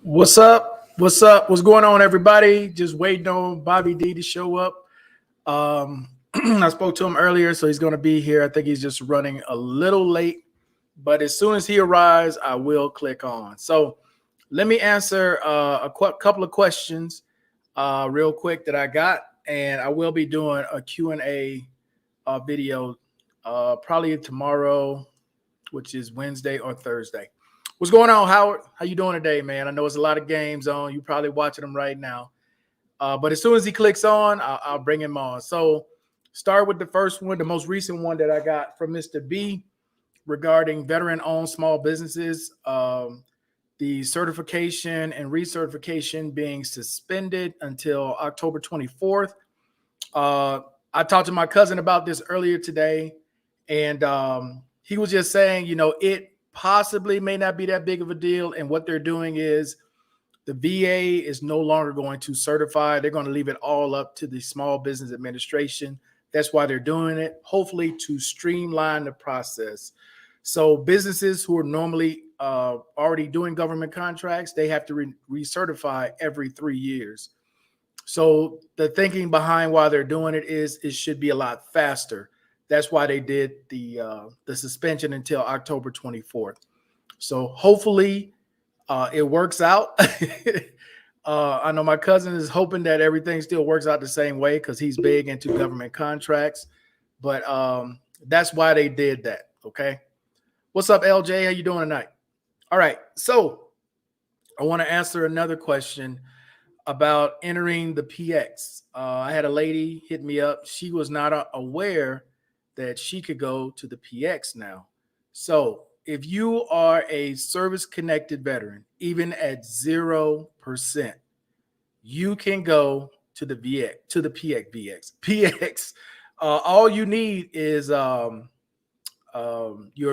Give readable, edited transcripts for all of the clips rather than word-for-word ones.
What's up? What's up? What's going on, everybody? Just waiting on Bobby D to show up. I spoke to him earlier, so he's going to be here. I think he's just running a little late, but as soon as he arrives, I will click on. So let me answer a couple of questions real quick that I got, and I will be doing a Q&A video probably tomorrow, which is Wednesday or Thursday. What's going on, Howard? How you doing today, man? I know it's a lot of games on. You're probably watching them right now. But as soon as he clicks on, I'll bring him on. So start with the first one, the most recent one that I got from Mr. B regarding veteran-owned small businesses, the certification and recertification being suspended until October 24th. I talked to my cousin about this earlier today, and he was just saying, it possibly may not be that big of a deal. And what they're doing is the VA is no longer going to certify. They're going to leave it all up to the Small Business Administration. That's why they're doing it, hopefully to streamline the process. So businesses who are normally already doing government contracts, they have to recertify every 3 years. So the thinking behind why they're doing it is it should be a lot faster. That's why they did the suspension until October 24th. So hopefully it works out. I know my cousin is hoping that everything still works out the same way because he's big into government contracts. But that's why they did that, okay? What's up, LJ? How you doing tonight? All right, so I want to answer another question about entering the PX. I had a lady hit me up. She was not aware that she could go to the PX now. So if you are a service-connected veteran, even at 0%, you can go to the PX. All you need is your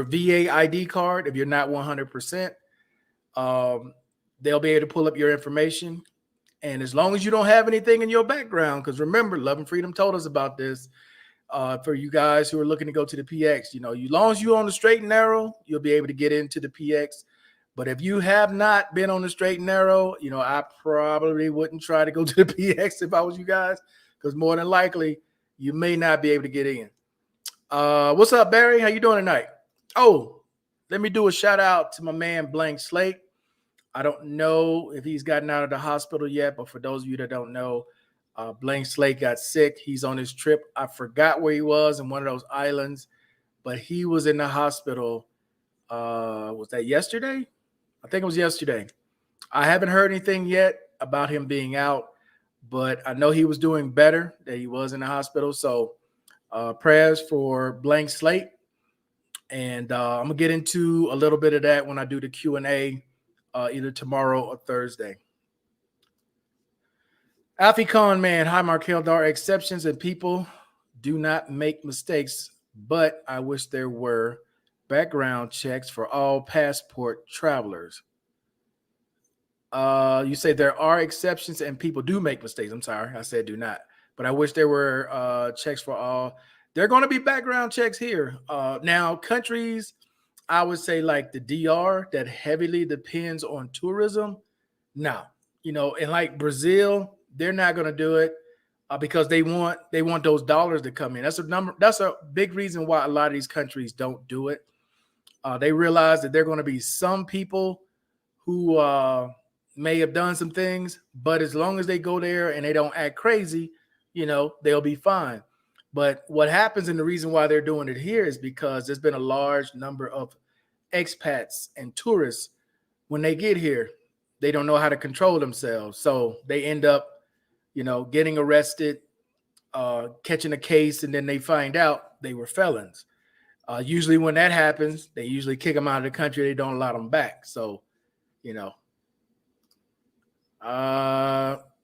VA ID card. If you're not 100%, they'll be able to pull up your information. And as long as you don't have anything in your background, because remember, Love and Freedom told us about this, for you guys who are looking to go to the PX, as long as you're on the straight and narrow, you'll be able to get into the PX. But if you have not been on the straight and narrow, I probably wouldn't try to go to the PX if I was you guys, because more than likely you may not be able to get in. What's up, Barry? How you doing tonight? Oh, let me do a shout out to my man Blank Slate. I don't know if he's gotten out of the hospital yet, but for those of you that don't know, Blank Slate got sick. He's on his trip. I forgot where he was in one of those islands, but he was in the hospital. Was that yesterday? I think it was yesterday. I haven't heard anything yet about him being out, but I know he was doing better, that he was in the hospital. So prayers for Blank Slate. And I'm going to get into a little bit of that when I do the Q&A either tomorrow or Thursday. Alfie Khan, man. Hi, Markel. There are exceptions and people do not make mistakes, but I wish there were background checks for all passport travelers. You say there are exceptions and people do make mistakes. I'm sorry, I said do not, but I wish there were checks for all. There are going to be background checks here. Now, countries, I would say like the DR that heavily depends on tourism. Now, and like Brazil, they're not going to do it because they want those dollars to come in. That's a big reason why a lot of these countries don't do it. They realize that there are going to be some people who may have done some things, but as long as they go there and they don't act crazy, they'll be fine. But what happens, and the reason why they're doing it here, is because there's been a large number of expats and tourists. When they get here, they don't know how to control themselves. So they end up, getting arrested, catching a case, and then they find out they were felons. Usually when that happens, they usually kick them out of the country. They don't allow them back. So, you know.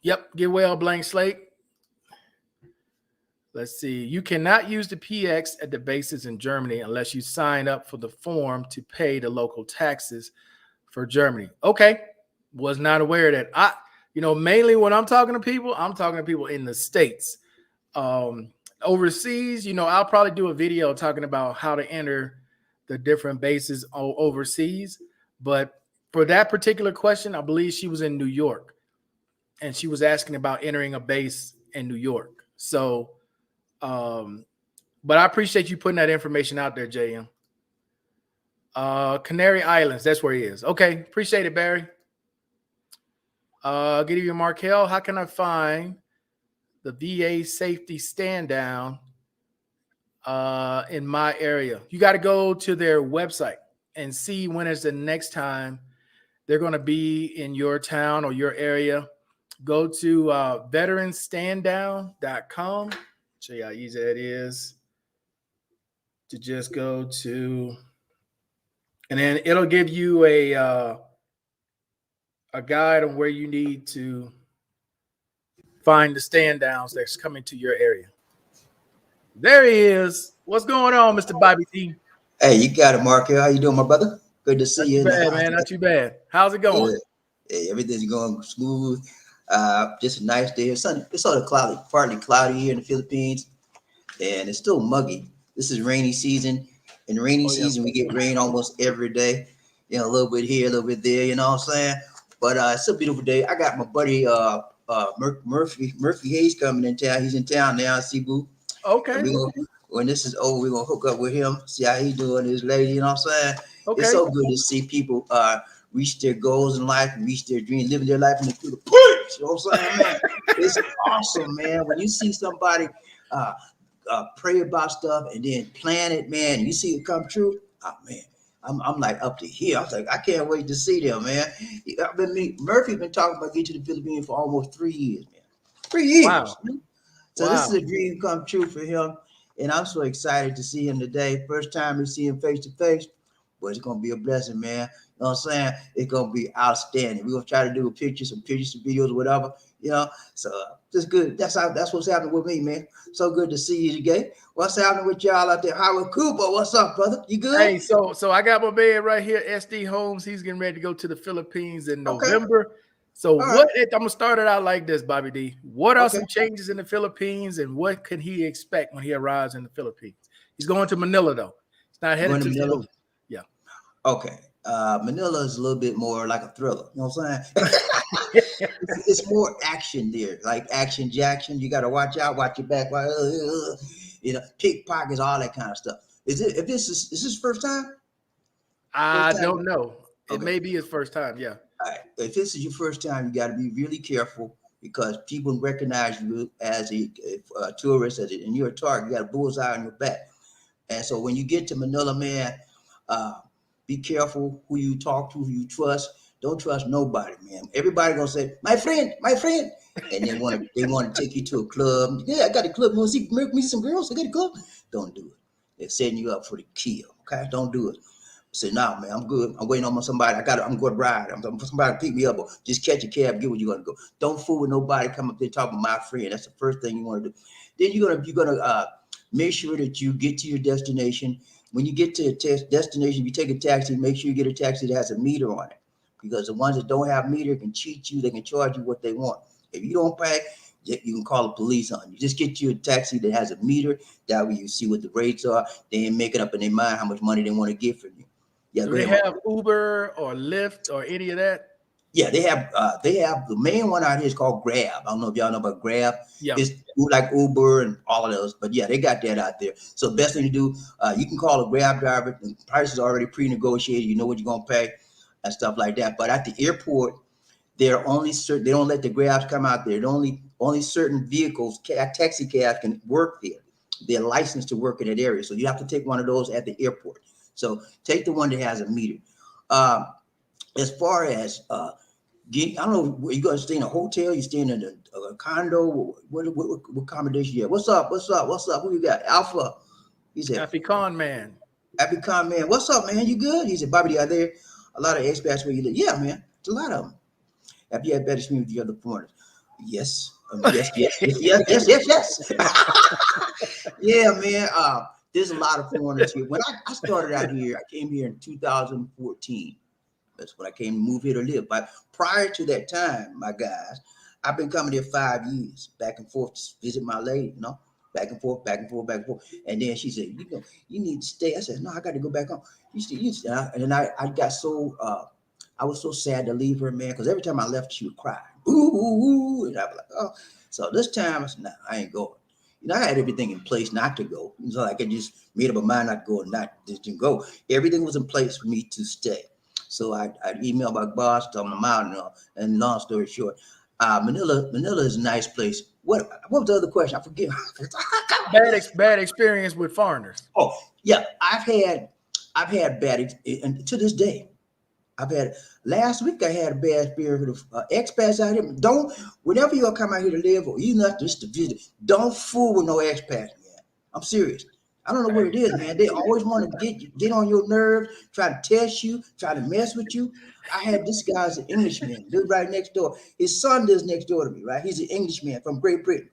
Yep, get well, blank slate. Let's see. You cannot use the PX at the bases in Germany unless you sign up for the form to pay the local taxes for Germany. Okay. Was not aware of that. Mainly when I'm talking to people in the States. Overseas, I'll probably do a video talking about how to enter the different bases overseas. But for that particular question, I believe she was in New York and she was asking about entering a base in New York. So, but I appreciate you putting that information out there, JM. Canary Islands, that's where he is. Okay, appreciate it, Barry. Good evening, Markel. How can I find the VA safety stand down in my area? You got to go to their website and see when is the next time they're going to be in your town or your area. Go to veteranstanddown.com. Show you how easy that is to just go to, and then it'll give you a guide on where you need to find the stand downs that's coming to your area. There he is. What's going on, Mr. Bobby D? Hey, you got it, Mark. How you doing, my brother? Good to see you. Not too bad, man. Not too bad. How's it going? Hey, everything's going smooth. Just a nice day. It's sort of cloudy, partly cloudy here in the Philippines, and it's still muggy. This is rainy season. In rainy season, we get rain almost every day. A little bit here, a little bit there. You know what I'm saying? But it's a beautiful day. I got my buddy Murphy Hayes coming in town. He's in town now, Cebu. Okay. When this is over, we're gonna hook up with him, see how he doing, his lady. You know what I'm saying? Okay. It's so good to see people reach their goals in life, and reach their dreams, living their life in the Philippines. You know what I'm saying, man? It's awesome, man. When you see somebody pray about stuff and then plan it, man, and you see it come true. Oh man, I'm like up to here. I was like, I can't wait to see them, man. Murphy been talking about getting to the Philippines for almost 3 years, man. 3 years. Wow. Man. So this is a dream come true for him. And I'm so excited to see him today. First time we see him face to face. But it's going to be a blessing, man. You know what I'm saying? It's going to be outstanding. We're going to try to do some videos, whatever. So just good. That's what's happening with me, man. So good to see you today. What's happening with y'all out there? Howard Cooper, what's up, brother? You good? Hey, so I got my man right here, SD Holmes. He's getting ready to go to the Philippines in November. Okay. So I'm going to start it out like this, Bobby D. What are some changes in the Philippines, and what can he expect when he arrives in the Philippines? He's going to Manila, though. He's not headed to Manila. Yeah. Okay. Manila is a little bit more like a thriller. You know what I'm saying? It's more action there, like action Jackson. You got to watch out, watch your back, pickpockets, all that kind of stuff. Is this first time? I don't know. It may be his first time. Yeah. All right. If this is your first time, you got to be really careful because people recognize you as a tourist, and you're a target. You got a bullseye on your back. And so when you get to Manila, man, be careful who you talk to, who you trust. Don't trust nobody, man. Everybody gonna say, my friend, and they want to take you to a club. Yeah, I got a club. You want to see some girls? I got a club. Don't do it. They're setting you up for the kill. Okay, don't do it. Say, nah, man, I'm good. I'm waiting on somebody. I'm going to ride. I'm somebody to pick me up, or just catch a cab, get where you're going to go. Don't fool with nobody. Come up there talking my friend. That's the first thing you want to do. Then you're gonna make sure that you get to your destination. When you get to a destination, you take a taxi. Make sure you get a taxi that has a meter on it, because the ones that don't have meter can cheat you. They can charge you what they want. If you don't pay, you can call the police on you. Just get you a taxi that has a meter. That way you see what the rates are. They ain't making up in their mind how much money they want to get from you. Yeah, do they have Uber or Lyft or any of that? Yeah, they have the main one out here is called Grab. I don't know if y'all know about Grab. Yeah. It's like Uber and all of those, but yeah, they got that out there. So the best thing to do, you can call a Grab driver. The price is already pre-negotiated. You know what you're gonna pay and stuff like that. But at the airport, they're only certain. They don't let the Grabs come out there. Only certain vehicles, taxi cabs, can work there. They're licensed to work in that area, so you have to take one of those at the airport. So take the one that has a meter. As far as I don't know, you going to stay in a hotel? You staying in a condo? What accommodation you have? What's up? Who you got? Alpha. He said, African man. What's up, man? You good? He said, Bobby, are there a lot of expats where you live? Yeah, man. It's a lot of them. Have you had bad experience with the other foreigners? Yes. Yes. Yeah, man. There's a lot of foreigners here. When I started out here, I came here in 2014. That's when I came to move here to live. But prior to that time, my guys, I've been coming here 5 years, back and forth to visit my lady, back and forth, back and forth, back and forth. And then she said, you need to stay. I said, no, I got to go back home. And then I got so, I was so sad to leave her, man, because every time I left, she would cry. Ooh, ooh, ooh. And I was like, oh. So this time, I said, nah, I ain't going. I had everything in place not to go. So I could just made up my mind not to go and not just didn't go. Everything was in place for me to stay. So I emailed my boss, told him I'm out, and long story short, Manila is a nice place. What was the other question? I forget. Bad experience with foreigners. Oh yeah, I've had bad, and to this day, I've had. Last week I had a bad experience with expats out here. Whenever you come out here to live or you not just to visit, don't fool with no expats, man. I'm serious. I don't know what it is, man. They always want to get on your nerves, try to test you, try to mess with you. I had this guy's an Englishman, live right next door. His son lives next door to me, right? He's an Englishman from Great Britain.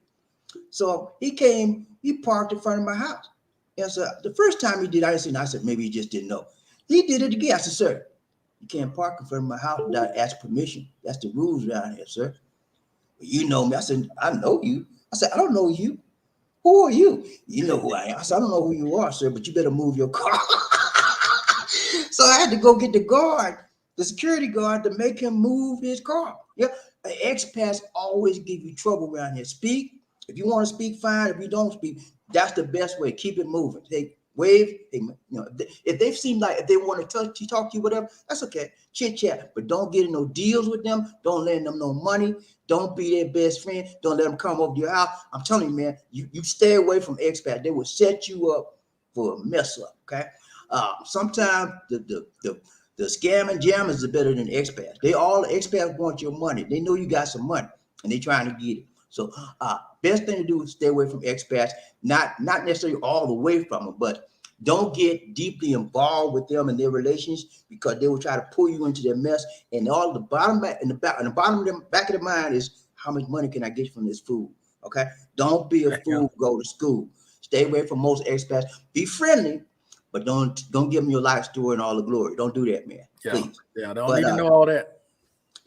So he came, he parked in front of my house. And so the first time he did, I said, maybe he just didn't know. He did it again. I said, sir, you can't park in front of my house without asking permission. That's the rules around here, sir. You know me. I said, I know you. I said, I don't know you. Who are you? You know who I am. I said, I don't know who you are, sir, but you better move your car. So I had to go get the security guard, to make him move his car. Yeah, expats always give you trouble around here. Speak. If you want to speak, fine. If you don't speak, that's the best way. Keep it moving. They wave. If they seem like if they want to talk to you, whatever, that's okay. Chit chat, but don't get in no deals with them. Don't lend them no money. Don't be their best friend. Don't let them come over to your house. I'm telling you, man, you stay away from expats. They will set you up for a mess up. Okay. Sometimes the scam and jammers are better than expats. Expats want your money. They know you got some money and they trying to get it. So best thing to do is stay away from expats, not necessarily all the way from them, but don't get deeply involved with them and their relations, because they will try to pull you into their mess. And all the bottom back in the back of the back of the mind is, how much money can I get from this food? Okay. Don't be a fool. Go to school. Stay away from most expats. Be friendly, but don't give them your life story and all the glory. Don't do that, man. Yeah. Please. Yeah. Don't need to know all that.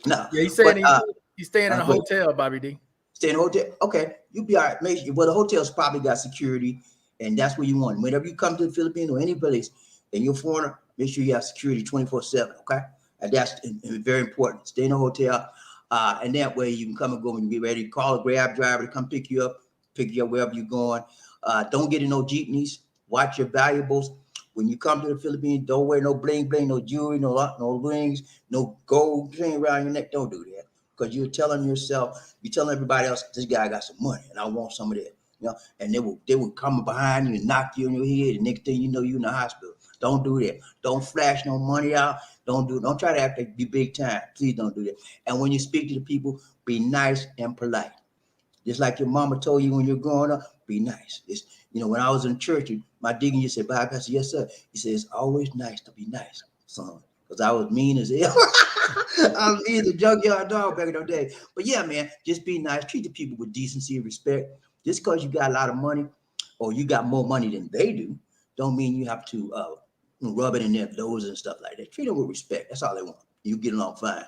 No. Yeah. He's saying he's staying in a hotel, Bobby D. Stay in a hotel. Okay. You'll be all right. Well, the hotel's probably got security, and that's where you want. Whenever you come to the Philippines or any place and you're a foreigner, make sure you have security 24/7. Okay. And that's very important. Stay in a hotel. And that way you can come and go when you get ready. Call a Grab driver to come pick you up wherever you're going. Don't get in no jeepneys. Watch your valuables. When you come to the Philippines, don't wear no bling bling, no jewelry, no rings, no gold chain around your neck. Don't do that, because you're telling everybody else, this guy got some money and I want some of that. And they will come behind you and knock you on your head. And next thing you know, you're in the hospital. Don't do that. Don't flash no money out. Don't try to act like you big time. Please don't do that. And when you speak to the people, be nice and polite. Just like your mama told you when you're growing up, be nice. It's, when I was in church, my deacon used to say, "Bye, Pastor." Yes, sir. He says, it's always nice to be nice, son. Because I was mean as hell. I was mean as a junkyard dog back in the day. But yeah, man, just be nice. Treat the people with decency and respect. Just because you got a lot of money or you got more money than they do, don't mean you have to rub it in their nose and stuff like that. Treat them with respect. That's all they want. You get along fine.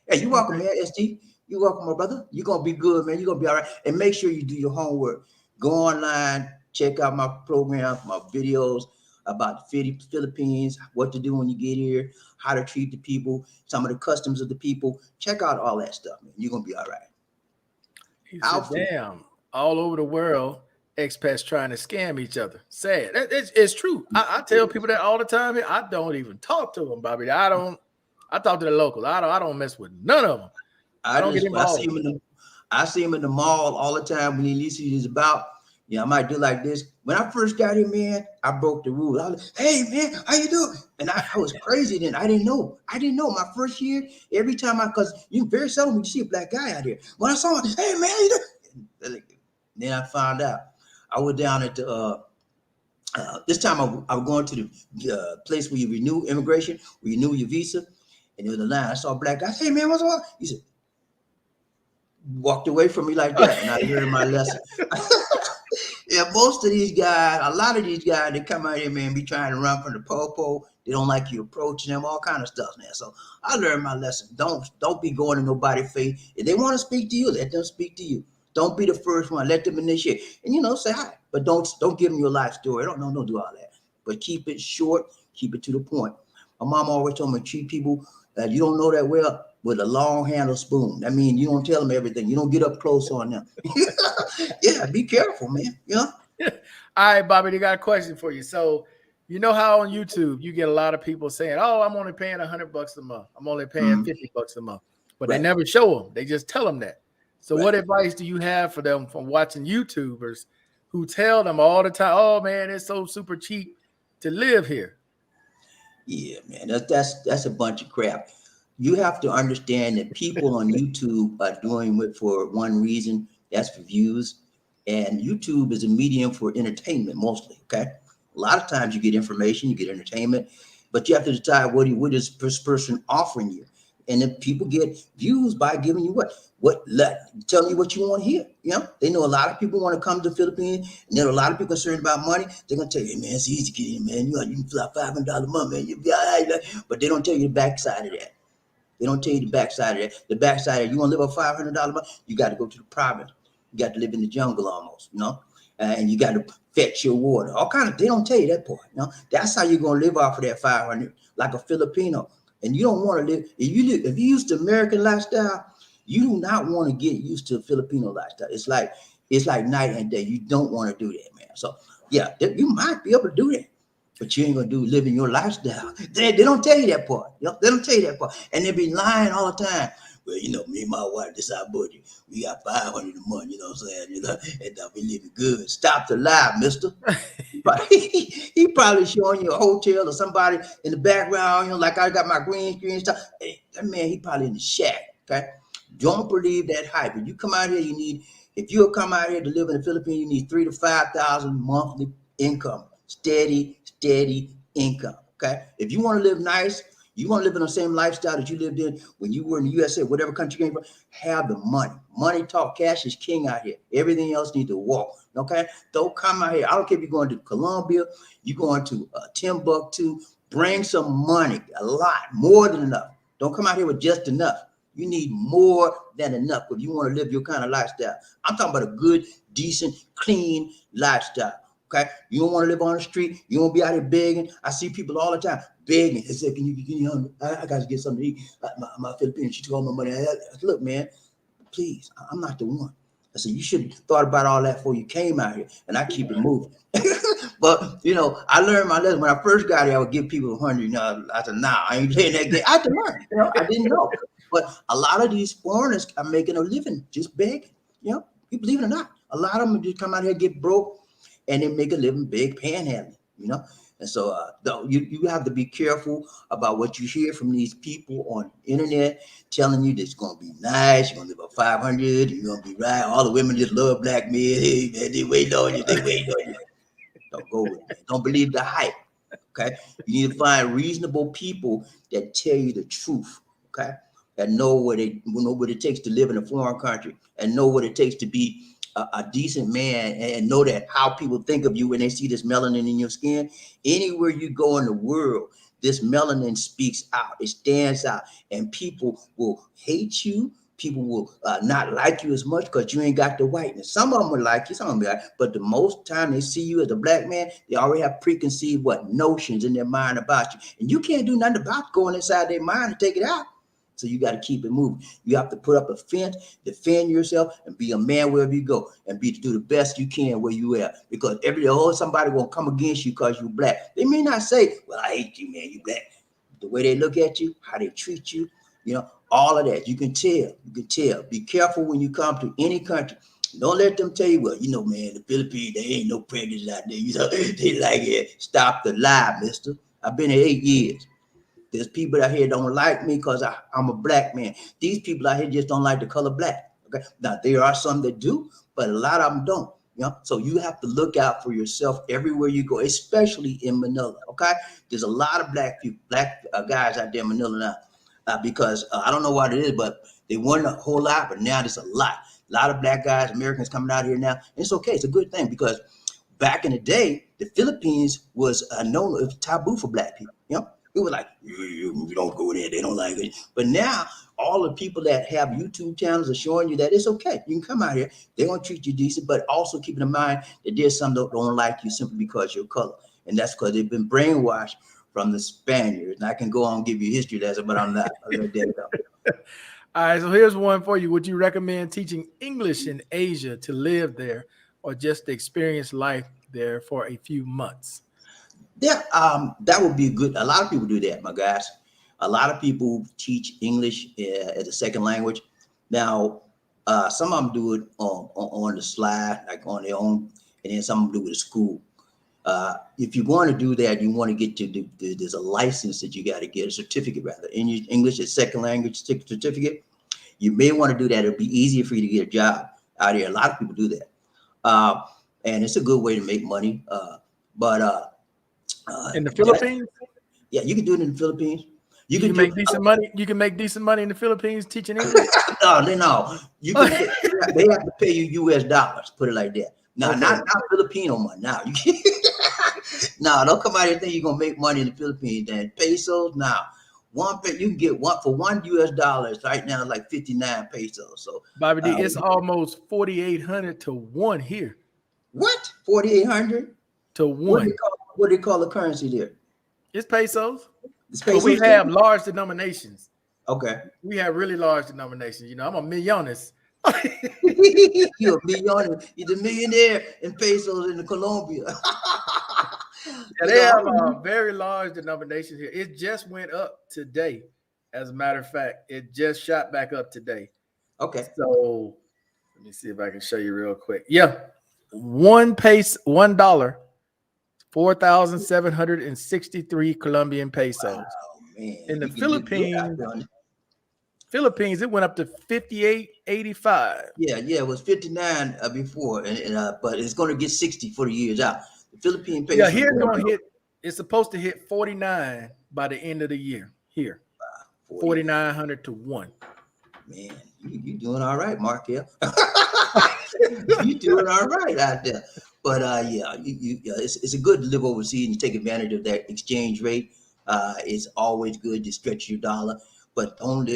Hey, you're welcome, man, ST. You're welcome, my brother. You're going to be good, man. You're going to be all right. And make sure you do your homework. Go online, check out my program, my videos about the Philippines, what to do when you get here, how to treat the people, some of the customs of the people. Check out all that stuff, man. You're going to be all right. He said, damn, all over the world, expats trying to scam each other. Sad. It's true. I tell people that all the time. I don't even talk to them, Bobby. I talk to the locals. I don't mess with none of them. I don't get involved. I see him in the mall all the time when he is about. I might do like this. When I first got here, man, I broke the rules. I was like, "Hey, man, how you doing?" And I was crazy then. I didn't know. My first year, every time because you very seldom you see a black guy out here. When I saw him, "Hey, man, how you doing?" Then I found out. I was down at the this time I was going to the place where you renew immigration, where you renew your visa. And there was a line. I saw a black guy. Hey man, what's wrong? He said, walked away from me like that, and I learned my lesson. Yeah, most of these guys, a lot of these guys, they come out here, man, be trying to run from the popo. They don't like you approaching them, all kind of stuff, man. So I learned my lesson. Don't be going to nobody's face. If they want to speak to you, let them speak to you. Don't be the first one. Let them initiate. And say hi. But don't give them your life story. Don't do all that. But keep it short, keep it to the point. My mom always told me treat people that you don't know that well with a long handle spoon. That means you don't tell them everything. You don't get up close on them. Yeah, be careful, man. All right, Bobby, they got a question for you. So, you know how on YouTube you get a lot of people saying, "Oh, I'm only paying $100 a month. I'm only paying $50 a month," but they never show them. They just tell them that. So, what advice do you have for them from watching YouTubers who tell them all the time, "Oh man, it's so super cheap to live here"? Yeah, man, that's a bunch of crap. You have to understand that people on YouTube are doing it for one reason. That's for views. And YouTube is a medium for entertainment mostly. Okay. A lot of times you get information, you get entertainment, but you have to decide what is this person offering you. And then people get views by giving you telling you what you want to hear. They know a lot of people want to come to the Philippines, and there are a lot of people concerned about money. They're gonna tell you, hey, man, it's easy to get in, man. You can fly $500 a month, man. You'll be all right. But they don't tell you the backside of that. They don't tell you the backside of that. The backside of you want to live on $500 a month, you got to go to the province. You got to live in the jungle almost, and you got to fetch your water. All kind of. They don't tell you that part. That's how you're gonna live off of that 500, like a Filipino. And you don't want to live. If you used to American lifestyle, you do not want to get used to a Filipino lifestyle. It's like night and day. You don't want to do that, man. So yeah, you might be able to do that, but you ain't gonna do living your lifestyle. They don't tell you that part. They don't tell you that part, and they be lying all the time. Well, me and my wife, this our budget. We got 500 a month. You know what I'm saying? And we living good. Stop the lie, Mister. He probably showing you a hotel or somebody in the background. Like I got my green screen stuff. Hey, that man, he probably in the shack. Okay, don't believe that hype. If you come out here, if you'll come out here to live in the Philippines, you need 3,000 to 5,000 monthly income, steady income. Okay, if you want to live nice, you want to live in the same lifestyle that you lived in when you were in the USA, whatever country you came from, have the money. Money talk, cash is king out here. Everything else needs to walk. Okay? Don't come out here. I don't care if you're going to Colombia, you're going to Timbuktu. Bring some money, a lot, more than enough. Don't come out here with just enough. You need more than enough if you want to live your kind of lifestyle. I'm talking about a good, decent, clean lifestyle. Okay, you don't want to live on the street. You don't be out here begging. I see people all the time begging. They say, "Can you I got to get something to eat." My Filipino, she took all my money. I said, "Look, man, please, I'm not the one." I said, "You should have thought about all that before you came out here." And I keep it moving. But I learned my lesson. When I first got here, I would give people 100. I said, "Nah, I ain't playing that game." I had to learn. I didn't know. But a lot of these foreigners are making a living just begging. You believe it or not, a lot of them just come out here, get broke, and then make a living big panhandling, And so you have to be careful about what you hear from these people on the internet telling you that it's going to be nice, you're going to live on 500, you're going to be right. All the women just love black men. Hey, man, they wait on you. Don't go with it, man. Don't believe the hype, okay? You need to find reasonable people that tell you the truth, okay? That know what it takes to live in a foreign country and know what it takes to be a decent man and know that how people think of you when they see this melanin in your skin. Anywhere you go in the world, this melanin speaks out. It stands out, and people will hate you. People will not like you as much because you ain't got the whiteness. Some of them will like you, some of them will like, but the most time they see you as a black man, they already have preconceived notions in their mind about you, and you can't do nothing about going inside their mind and take it out. So you got to keep it moving. You have to put up a fence, defend yourself, and be a man wherever you go, and do the best you can where you at. Because somebody will come against you because you're black. They may not say, "Well, I hate you, man. You black." The way they look at you, how they treat you, all of that. You can tell. You can tell. Be careful when you come to any country. Don't let them tell you, "Well, man, the Philippines, there ain't no prejudice out there. They like it." Stop the lie, mister. I've been here 8 years. There's people out here don't like me because I'm a black man. These people out here just don't like the color black. Okay. Now there are some that do, but a lot of them don't. So you have to look out for yourself everywhere you go, especially in Manila. Okay. There's a lot of black people, guys out there in Manila now. because I don't know what it is, but they weren't a whole lot, but now there's a lot. A lot of black guys, Americans coming out here now. And it's okay. It's a good thing because back in the day, the Philippines was known as taboo for black people. You know, it was like, you don't go there. They don't like it. But now all the people that have YouTube channels are showing you that it's okay. You can come out here. They're going to treat you decent, but also keeping in mind that there's some that don't like you simply because you're color. And that's because they've been brainwashed from the Spaniards. And I can go on and give you a history lesson, but I'm not. I'll let that go. All right, so here's one for you. Would you recommend teaching English in Asia to live there or just to experience life there for a few months? Yeah, that would be good. A lot of people do that, my guys. A lot of people teach English as a second language. Now, some of them do it on the slide, like on their own, and then some of them do it at school. If you want to do that, you want to get to there's a license that you got to get, a certificate rather, English as second language certificate. You may want to do that. It'll be easier for you to get a job out here. A lot of people do that, and it's a good way to make money. But in the Philippines, yeah, you can do it in the Philippines. You can make decent money. You can make decent money in the Philippines teaching English. No. You can, they have to pay you U.S. dollars. Put it like that. No, okay. not Filipino money. Now you can't. No, don't come out here and think you're gonna make money in the Philippines. Then pesos. Now, you can get one for $1 US right now, like 59 pesos. So, Bobby D, it's almost 4,800 to 1 here. What? 4,800 to 1. What do they call the currency there? It's pesos. It's pesos. But we have large denominations. Okay. We have really large denominations. You know, I'm a millionist. You're a millionaire. You're the millionaire in pesos in the Colombia. Yeah, they have very large denominations here. It just went up today. As a matter of fact, it just shot back up today. Okay. So let me see if I can show you real quick. Yeah. $1, 4,763 Colombian pesos. Wow, man. In the Philippines, it went up to 58.85. Yeah, it was 59 before, but it's going to get 60 for the years out. The Philippine peso. Yeah, here it's going to hit. It's supposed to hit 49 by the end of the year. Here, 4,900 to 1. Man, you doing all right, Markel. You doing all right out there. But it's a good to live overseas and take advantage of that exchange rate. It's always good to stretch your dollar, but don't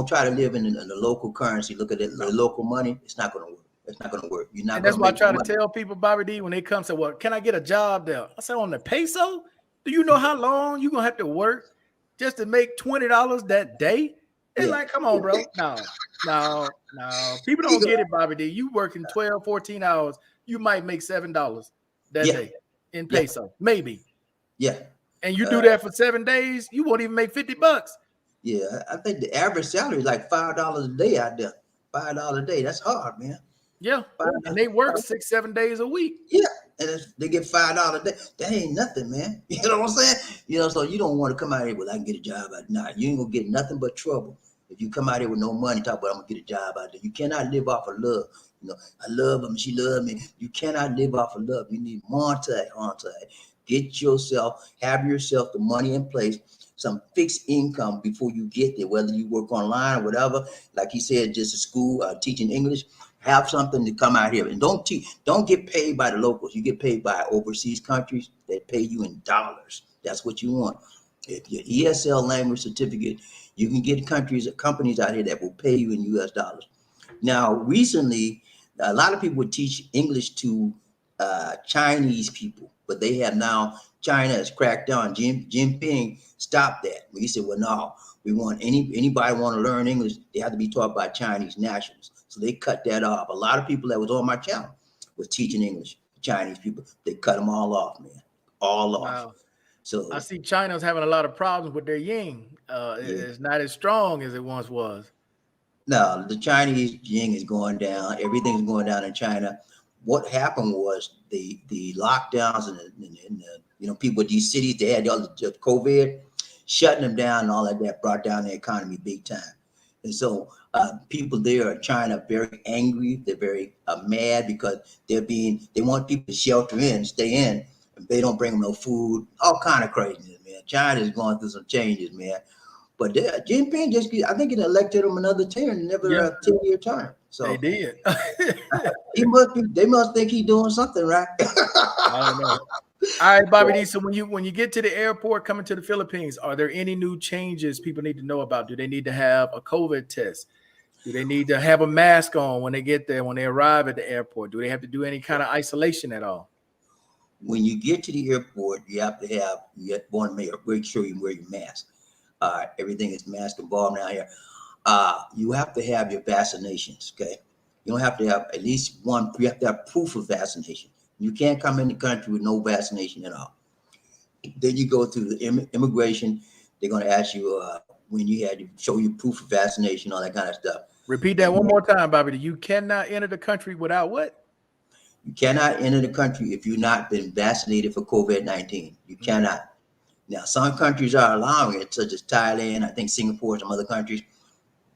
try to live in the local currency. Look at the local money. It's not going to work. It's not going to work. You're not. And that's why I try to tell people, Bobby D, when they come, say, "Well, can I get a job there?" I say, "On the peso, do you know how long you're gonna have to work just to make $20 that day?" It's like, come on, bro. No. People don't get it, Bobby D. You working 12, 14 hours, you might make $7 that day in peso, maybe. Yeah. And you do that for 7 days, you won't even make $50. Yeah, I think the average salary is like $5 a day out there. $5 a day. That's hard, man. Yeah, and they work 6-7 days a week. Yeah, and they get $5 a day. That ain't nothing, man. You know what I'm saying? So you don't want to come out here with I can get a job out. Nah, you ain't gonna get nothing but trouble if you come out here with no money. Talk about I'm gonna get a job out there. You cannot live off of love. I love him. She loves me. You cannot live off of love. You need montage. Get yourself, have yourself the money in place, some fixed income before you get there. Whether you work online or whatever, like he said, just a school teaching English. Have something to come out here and don't get paid by the locals. You get paid by overseas countries that pay you in dollars. That's what you want. If your ESL language certificate, you can get companies out here that will pay you in US dollars. Now, recently, a lot of people would teach English to Chinese people, but they have now, China has cracked down. Jinping stopped that. He said, well, no, we want anybody want to learn English, they have to be taught by Chinese nationals. So they cut that off. A lot of people that was on my channel was teaching English, Chinese people. They cut them all off, man. All off. Wow. So I see China's having a lot of problems with their yen. It's not as strong as it once was. No, the Chinese yen is going down. Everything's going down in China. What happened was the lockdowns and people with these cities, they had all the COVID, shutting them down and all of that brought down the economy big time. And so people there in China very angry. They're very mad because they want people to shelter in, stay in. And they don't bring them no food, all kind of craziness, man. China is going through some changes, man. But Jinping I think it elected him another term, another Yeah, 10-year term. they So did. they must think he's doing something right. I don't know. All right, Bobby D. So when you get to the airport coming to the Philippines, are there any new changes people need to know about? Do they need to have a COVID test? Do they need to have a mask on when they get there, when they arrive at the airport? Do they have to do any kind of isolation at all? When you get to the airport, you want to make sure you wear your mask. Everything is mask involved now here. You have to have your vaccinations. Okay, you don't have to have at least one. You have to have proof of vaccination. You can't come in the country with no vaccination at all. Then you go through the immigration. They're going to ask you when you had to show you proof of vaccination, all that kind of stuff. Repeat that one more time, Bobby. You cannot enter the country without what? You cannot enter the country if you've not been vaccinated for COVID-19. You cannot. Now, some countries are allowing it, such as Thailand, I think Singapore, some other countries.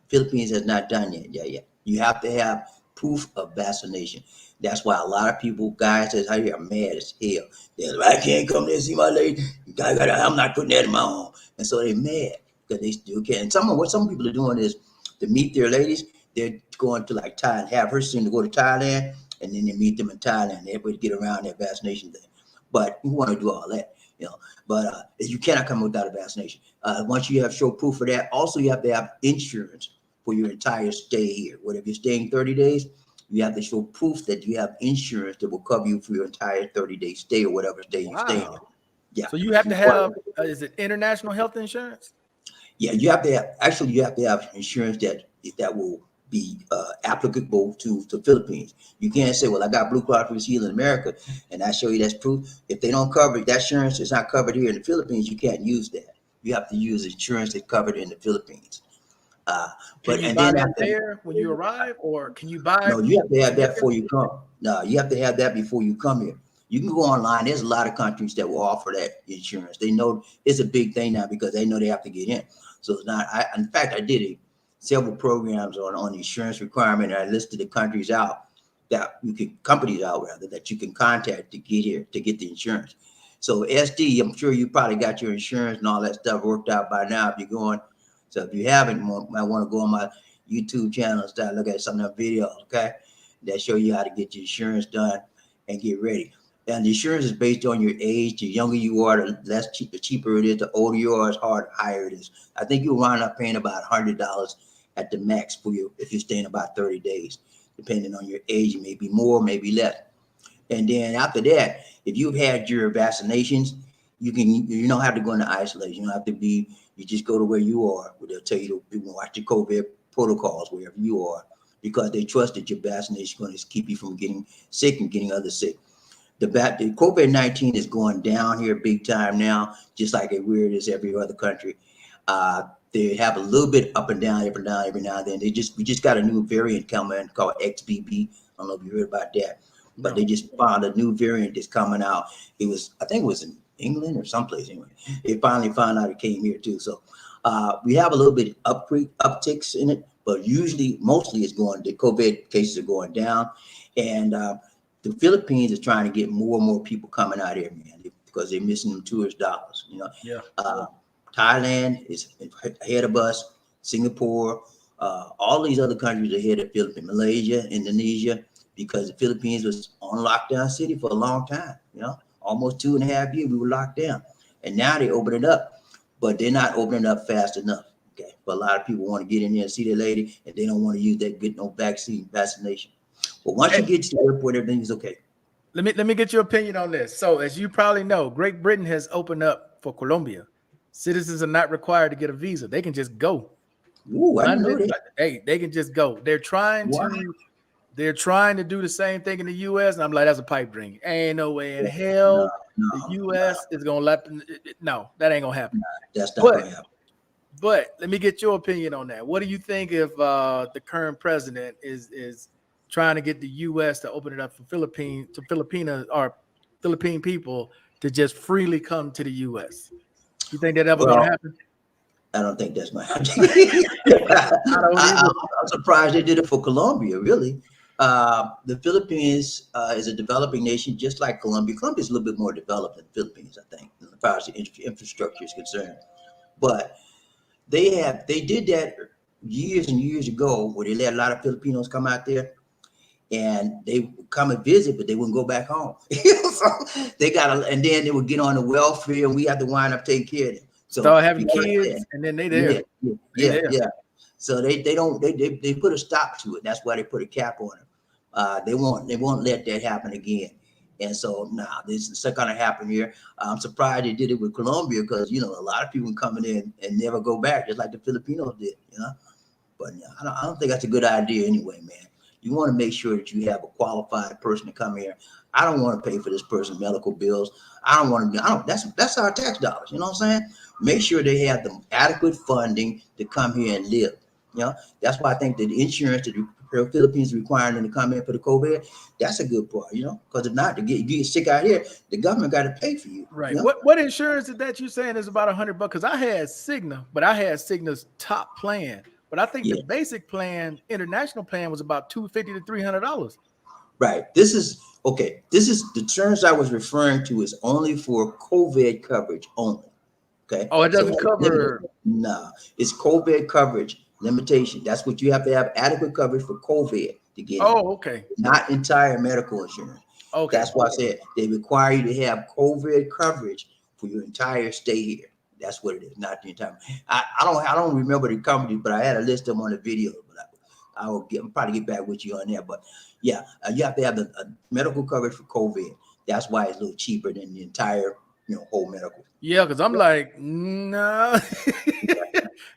Philippines has not done it yet. You have to have proof of vaccination. That's why a lot of people, guys, says, "Hey, I'm mad as hell. They're like, I can't come there and see my lady. I'm not putting that in my home." And so they're mad because they still can. And what some people are doing is to meet their ladies, they're going to like Thailand, have her soon to go to Thailand, and then they meet them in Thailand. Everybody get around their vaccination thing. But you want to do all that, you know. But you cannot come without a vaccination. Once you have show proof of that, also you have to have insurance for your entire stay here. Whatever you're staying 30 days, you have to show proof that you have insurance that will cover you for your entire 30-day stay or whatever stay you're staying in. Yeah. So you have to have, is it international health insurance? Yeah, you have to have insurance that will be applicable to the Philippines. You can't say, well, I got Blue Cross Blue Shield in America, and I show you that's proof. If they don't cover that insurance, is not covered here in the Philippines, you can't use that. You have to use insurance that's covered in the Philippines. Can you buy that there when you arrive, or can you buy? No, you have to have that before you come. No, you have to have that before you come here. You can go online. There's a lot of countries that will offer that insurance. They know it's a big thing now because they know they have to get in. So it's not. In fact, I did several programs on insurance requirement, and I listed the countries out that companies out rather that you can contact to get here to get the insurance. So SD, I'm sure you probably got your insurance and all that stuff worked out by now if you're going. So if you haven't, you might want to go on my YouTube channel and start looking at some of the videos, okay, that show you how to get your insurance done and get ready. And the insurance is based on your age. The younger you are, the cheaper it is. The older you are, the higher it is. I think you'll wind up paying about $100 at the max for you if you're staying about 30 days, depending on your age. It may be more, maybe less. And then after that, if you've had your vaccinations, you don't have to go into isolation. You don't have to be. You just go to where you are. Where they'll tell you to watch the COVID protocols wherever you are, because they trust that your vaccination is going to keep you from getting sick and getting others sick. The COVID-19 is going down here big time now, just like it is every other country. They have a little bit up and down, every now and then. We just got a new variant coming called XBB. I don't know if you heard about that, but they just found a new variant that's coming out. I think it was in England or someplace anyway. They finally found out it came here too. So we have a little bit of upticks in it, but mostly the COVID cases are going down. And the Philippines is trying to get more and more people coming out here, man, because they're missing them tourist dollars. Thailand is ahead of us, Singapore, all these other countries are ahead of Philippines, Malaysia, Indonesia, because the Philippines was on lockdown city for a long time, almost 2.5 years we were locked down. And now they open it up, but they're not opening up fast enough. Okay. But a lot of people want to get in there and see their lady, and they don't want to get no vaccination. But once you get to the airport, everything is okay. Let me get your opinion on this. So as you probably know, Great Britain has opened up for Colombia. Citizens are not required to get a visa. They can just go. Ooh, I didn't know that. Hey, they can just go. They're trying to do the same thing in the U.S. And I'm like, that's a pipe dream. Ain't no way in hell the U.S. is gonna let them. No, that ain't gonna happen. That's not gonna happen. But let me get your opinion on that. What do you think if the current president is trying to get the U.S. to open it up for Philippine people to just freely come to the U.S.? You think that ever gonna happen? I don't think that's going to happen. I'm surprised they did it for Colombia, really. The Philippines is a developing nation, just like Colombia. Colombia is a little bit more developed than the Philippines, I think, as far as the infrastructure is concerned. But They did that years and years ago, where they let a lot of Filipinos come out there, and they would come and visit, but they wouldn't go back home. So they and then they would get on the welfare, and we have to wind up taking care of them. So Start having you know, kids, and then they there. They there. yeah. So they don't they put a stop to it. That's why they put a cap on it. They won't let that happen again. And so now this is not gonna happen here. I'm surprised they did it with Colombia, because a lot of people coming in and never go back, just like the Filipinos did. But I don't think that's a good idea anyway, man. You want to make sure that you have a qualified person to come here. I don't want to pay for this person's medical bills. I don't want to. That's our tax dollars. You know what I'm saying? Make sure they have the adequate funding to come here and live. That's why I think that the insurance that the Philippines is requiring them to come in for the COVID, that's a good part. Because if not, if you get sick out here, the government got to pay for you. Right. What insurance is that you saying is about $100? Because I had Cigna, but I had Cigna's top plan. But I think the basic plan, international plan, was about $250 to $300. Right. This is the terms I was referring to is only for COVID coverage only. Okay. Oh, it doesn't cover. No, it's COVID coverage limitation. That's what you have to have adequate coverage for COVID to get. Oh, okay. Not entire medical insurance. Okay. That's why I said they require you to have COVID coverage for your entire stay here. That's what it is, not the entire. I don't remember the company, but I had a list of them on the video. But I will probably get back with you on there. But yeah, you have to have the medical coverage for COVID. That's why it's a little cheaper than the entire whole medical. Yeah, because I'm like, nah,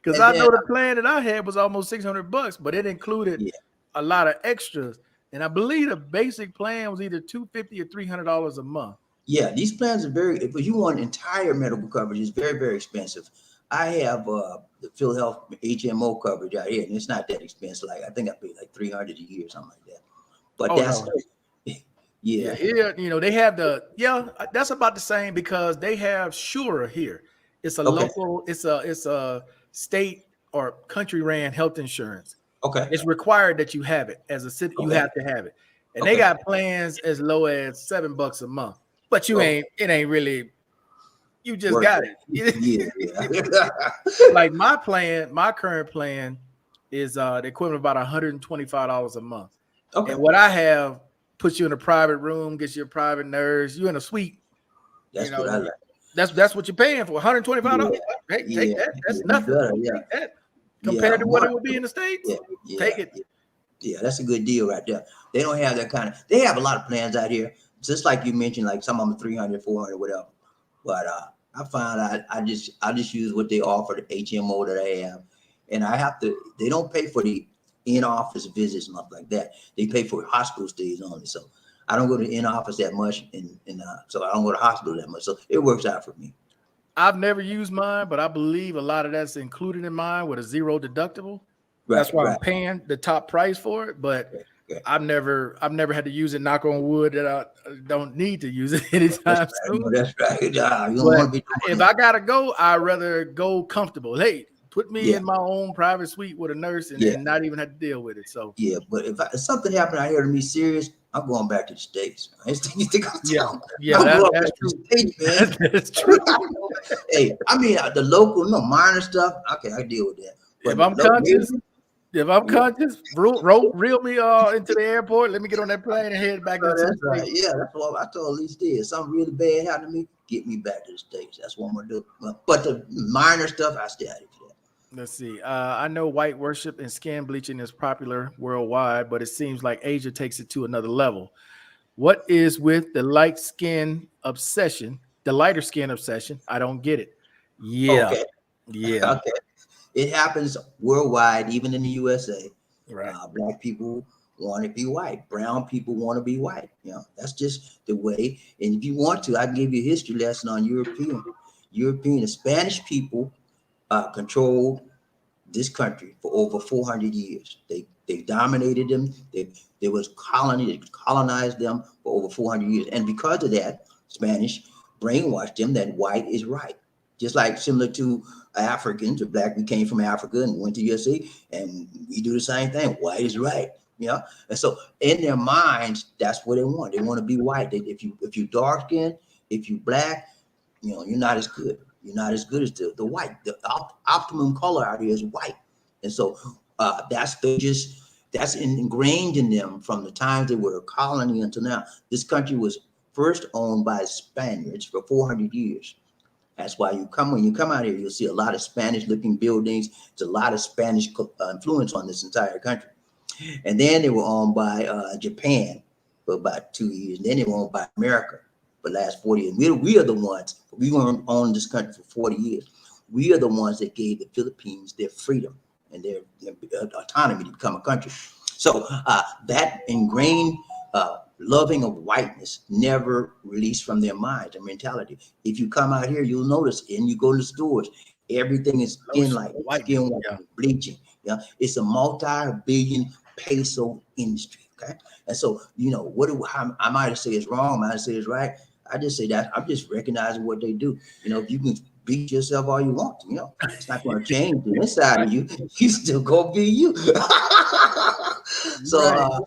because I know the plan that I had was almost $600, but it included a lot of extras, and I believe the basic plan was either $250 or $300 a month. Yeah, these plans are if you want entire medical coverage, it's very, very expensive. I have the PhilHealth HMO coverage out here, and it's not that expensive. Like I think I pay like $300 a year or something like that. But that's here, they have that's about the same, because they have Sura here. It's a local, it's a state or country ran health insurance. Okay. It's required that you have it as a city. You have to have it, and they got plans as low as $7 a month. But it ain't really, you just got it. Like my current plan is the equivalent of about $125 a month. Okay. And what I have puts you in a private room, gets you a private nurse, you in a suite. That's what I like. That's what you're paying for, $125. Hey, take that. That's nothing. Take that. Compared to what it would be in the States. Take it. Yeah, that's a good deal right there. They don't have that kind of, they have a lot of plans out here. Just like you mentioned, like some of them 300, 400, whatever. But I found I just use what they offer, the HMO that I have. And they don't pay for the in-office visits and stuff like that. They pay for hospital stays only. So I don't go to the in-office that much, so I don't go to hospital that much. So it works out for me. I've never used mine, but I believe a lot of that's included in mine with a zero deductible. That's why I'm paying the top price for it. But I've never had to use it. Knock on wood, that I don't need to use it anytime soon. That's right. If I gotta go, I'd rather go comfortable. Hey, put me in my own private suite with a nurse and not even have to deal with it. So but if something happened out here to me serious, I'm going back to the States. That's true. That's true. Hey, I mean the local, minor stuff. Okay, I deal with that. But if I'm conscious, reel me into the airport. Let me get on that plane and head back. That's right. Yeah, that's what I told Lee Steele. Something really bad happened to me, get me back to the States. That's what I'm gonna do. But the minor stuff, I stay out of that. Let's see. I know white worship and skin bleaching is popular worldwide, but it seems like Asia takes it to another level. What is with the lighter skin obsession? I don't get it. Yeah. Okay. Yeah. Okay. It happens worldwide, even in the USA. Right. Black people want to be white. Brown people want to be white. That's just the way. And if you want to, I can give you a history lesson on European and Spanish people controlled this country for over 400 years. They dominated them. They was colonized them for over 400 years. And because of that, Spanish brainwashed them that white is right. Just like similar to Africans or black, we came from Africa and went to USA, and we do the same thing. White is right, And so in their minds, that's what they want. They want to be white. If you dark skinned, if you black, you're not as good. you're not as good as the white. The optimum color out here is white. And so that's ingrained in them from the times they were a colony until now. This country was first owned by Spaniards for 400 years. That's why when you come out here, you'll see a lot of Spanish-looking buildings. There's a lot of Spanish influence on this entire country. And then they were owned by Japan for about 2 years. And then they were owned by America for the last 40 years. We are the ones. We weren't owned this country for 40 years. We are the ones that gave the Philippines their freedom and their autonomy to become a country. So that ingrained loving of whiteness never released from their minds and mentality. If you come out here, you'll notice, and you go to the stores, everything is skin whitening, bleaching. Yeah, it's a multi-billion peso industry. Okay, and so I might say it's wrong, I might say it's right. I just say that I'm just recognizing what they do. If you can beat yourself all you want, it's not going to change the inside of you. You still gonna be you. So. Right.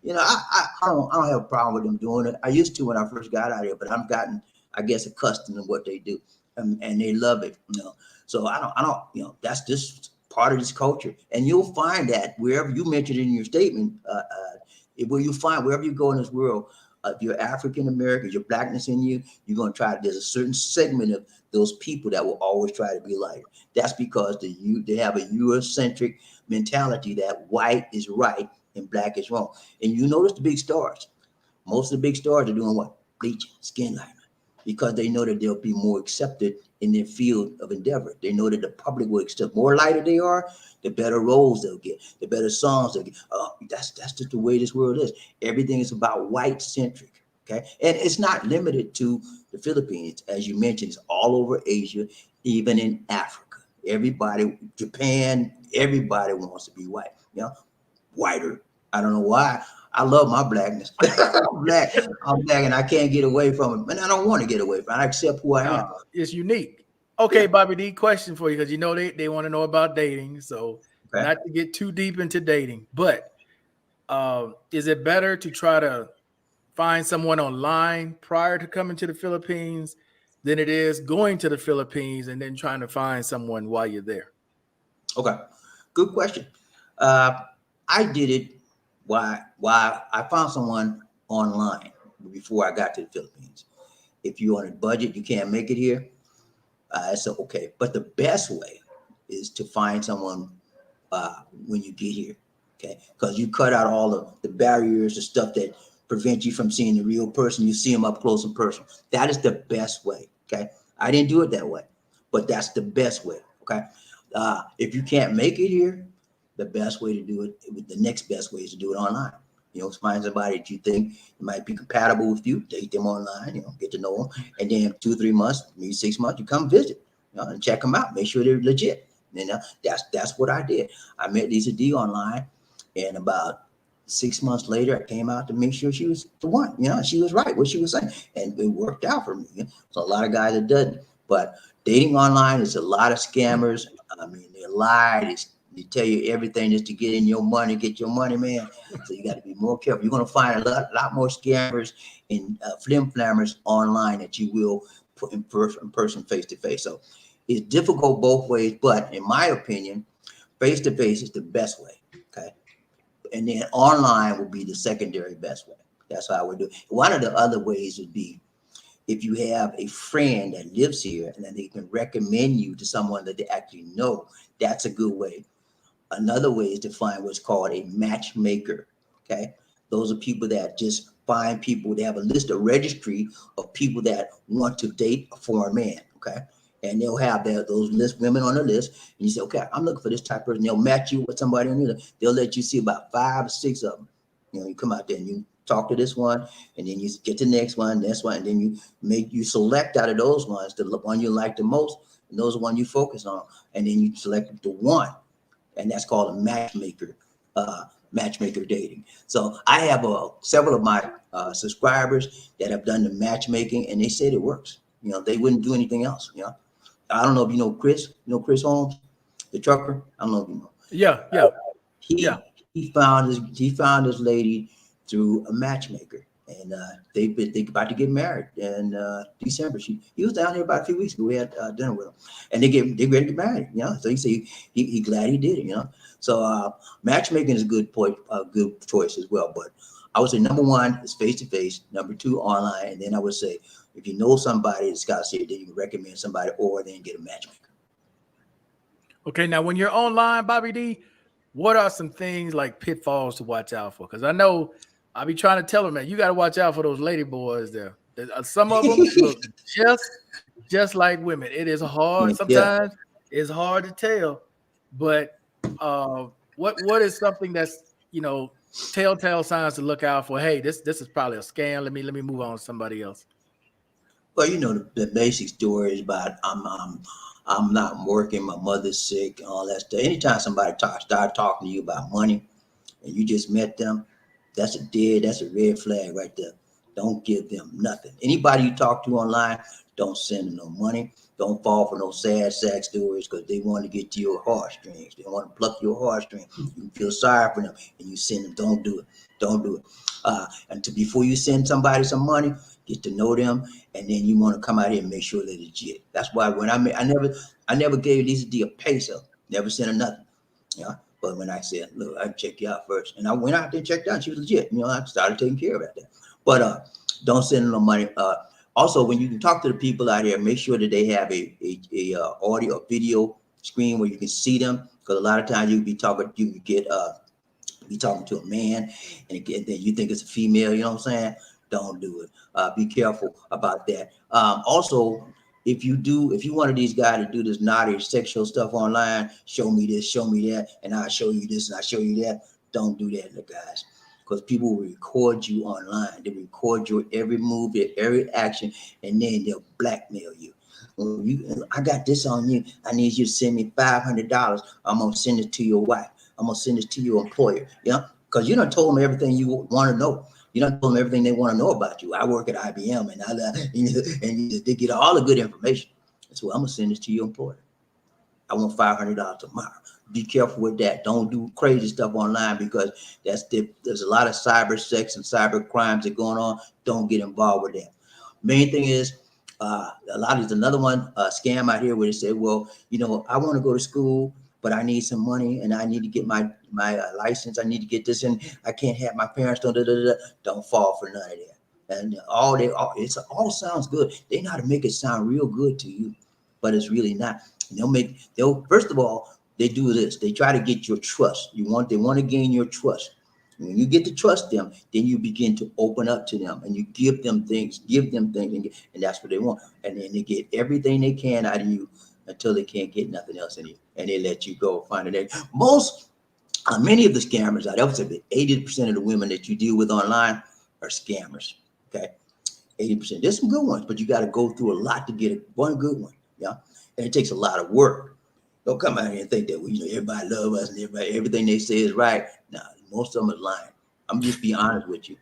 I don't have a problem with them doing it. I used to when I first got out here, but I've gotten, I guess, accustomed to what they do, and they love it. So I don't. That's just part of this culture, and you'll find that wherever you mentioned in your statement, wherever you go in this world, if you're African American, your blackness in you, you're gonna try. There's a certain segment of those people that will always try to be like. That's because they have a Eurocentric mentality that white is right and black is wrong. And you notice the big stars. Most of the big stars are doing what? Bleaching, skin lightening, because they know that they'll be more accepted in their field of endeavor. They know that the public will accept. More lighter they are, the better roles they'll get, the better songs they'll get. That's just the way this world is. Everything is about white centric. Okay, and it's not limited to the Philippines, as you mentioned. It's all over Asia, even in Africa. Everybody, Japan, everybody wants to be white. Whiter. I don't know why. I love my blackness. I'm black, and I can't get away from it. And I don't want to get away from it. I accept who I am. It's unique. Okay, Bobby D, question for you, because they want to know about dating. So not to get too deep into dating, but is it better to try to find someone online prior to coming to the Philippines than it is going to the Philippines and then trying to find someone while you're there? Okay, good question. I did it while I found someone online before I got to the Philippines. If you're on a budget, you can't make it here. I said, okay. But the best way is to find someone when you get here, okay? Because you cut out all of the barriers, the stuff that prevent you from seeing the real person. You see them up close and personal. That is the best way, okay? I didn't do it that way, but that's the best way, okay? If you can't make it here, the best way to do it, the next best way is to do it online. Find somebody that you think might be compatible with you, date them online, get to know them. And then 2 or 3 months, maybe 6 months, you come visit, and check them out, make sure they're legit. And that's what I did. I met Lisa D online, and about 6 months later, I came out to make sure she was the one, she was right, what she was saying. And it worked out for me. So a lot of guys that doesn't, but dating online is a lot of scammers. I mean, they lie. They tell you everything just to get in your money, get your money, man. So you got to be more careful. You're going to find a lot more scammers and flim-flammers online that you will put in person, face to face. So it's difficult both ways, but in my opinion, face to face is the best way. Okay, and then online would be the secondary best way. That's how I would do it. One of the other ways would be if you have a friend that lives here and then they can recommend you to someone that they actually know. That's a good way. Another way is to find what's called a matchmaker. Okay, those are people that just find people. They have a list, a registry of people that want to date a foreign man. Okay, and they'll have those women on the list. And you say, okay, I'm looking for this type of person. They'll match you with somebody on the list. They'll let you see about 5 or 6 of them. You come out there and you talk to this one, and then you get to the next one, and then you select out of those ones the one you like the most, and those are the one you focus on, and then you select the one. And that's called a matchmaker dating. So I have several of my subscribers that have done the matchmaking, and they said it works. They wouldn't do anything else. I don't know if you know Chris. Chris Holmes, the trucker. I don't know if you know. Yeah. He found his lady through a matchmaker, and they about to get married in December. He was down here about a few weeks ago. We had dinner with him, and they ready to get married. You know, so he said he glad he did it. You know, so matchmaking is a good choice as well. But I would say number one is face to face. Number two, online, and then I would say if you know somebody that's got here, then you can recommend somebody, or then get a matchmaker. Okay, now when you're online, Bobby D, what are some things like pitfalls to watch out for? Because I know I be trying to tell them, man, you got to watch out for those lady boys there. Some of them look just like women. It is hard. Yeah. Sometimes it's hard to tell, but what is something that's telltale signs to look out for? Hey, this is probably a scam. Let me move on to somebody else. Well, you know the basic stories about I'm not working, my mother's sick, all that stuff. Anytime somebody start talking to you about money, and you just met them, that's a red flag right there. Don't give them nothing. Anybody you talk to online, don't send them no money. Don't fall for no sad sack stories because they want to get to your heartstrings. They want to pluck your heartstrings. You feel sorry for them and you send them. Don't do it. Don't do it. Before you send somebody some money, get to know them, and then you want to come out here and make sure they're legit. That's why when I never gave Lisa D a peso. Never sent her nothing. Yeah. But when I said, look, I check you out first. And I went out there and checked out. She was legit. You know, I started taking care of that. But don't send them no money. Also, when you can talk to the people out here, make sure that they have a audio or video screen where you can see them. Because a lot of times you can be talking to a man and then you think it's a female, you know what I'm saying? Don't do it. Be careful about that. Also, if you one of these guys to do this naughty sexual stuff online, show me this, show me that, and I'll show you this and I'll show you that. Don't do that, guys. Because people will record you online. They record your every move, your every action, and then they'll blackmail you. I got this on you. I need you to send me $500. I'm gonna send it to your wife. I'm gonna send it to your employer. You know, because you done told them everything you want to know. You done told them everything they want to know about you. I work at IBM, and they get all the good information. So I'm gonna send this to your employer. I want $500 tomorrow. Be careful with that. Don't do crazy stuff online because there's a lot of cyber sex and cyber crimes that are going on. Don't get involved with that. Main thing is there's another one scam out here where they say, well, I want to go to school, but I need some money and I need to get my license. I need to get this in. I can't have my parents don't fall for none of that. And it all sounds good. They know how to make it sound real good to you, but it's really not. They'll first of all, they do this. They try to get your trust. They want to gain your trust. When you get to trust them, then you begin to open up to them and you give them things, and that's what they want. And then they get everything they can out of you until they can't get nothing else in you. And they let you go find it. Many of the scammers, I would say 80% of the women that you deal with online are scammers. Okay. 80%. There's some good ones, but you got to go through a lot to get one good one. Yeah. And it takes a lot of work. Don't come out here and think that everybody love us and everything they say is right. No, most of them are lying. I'm just being honest with you.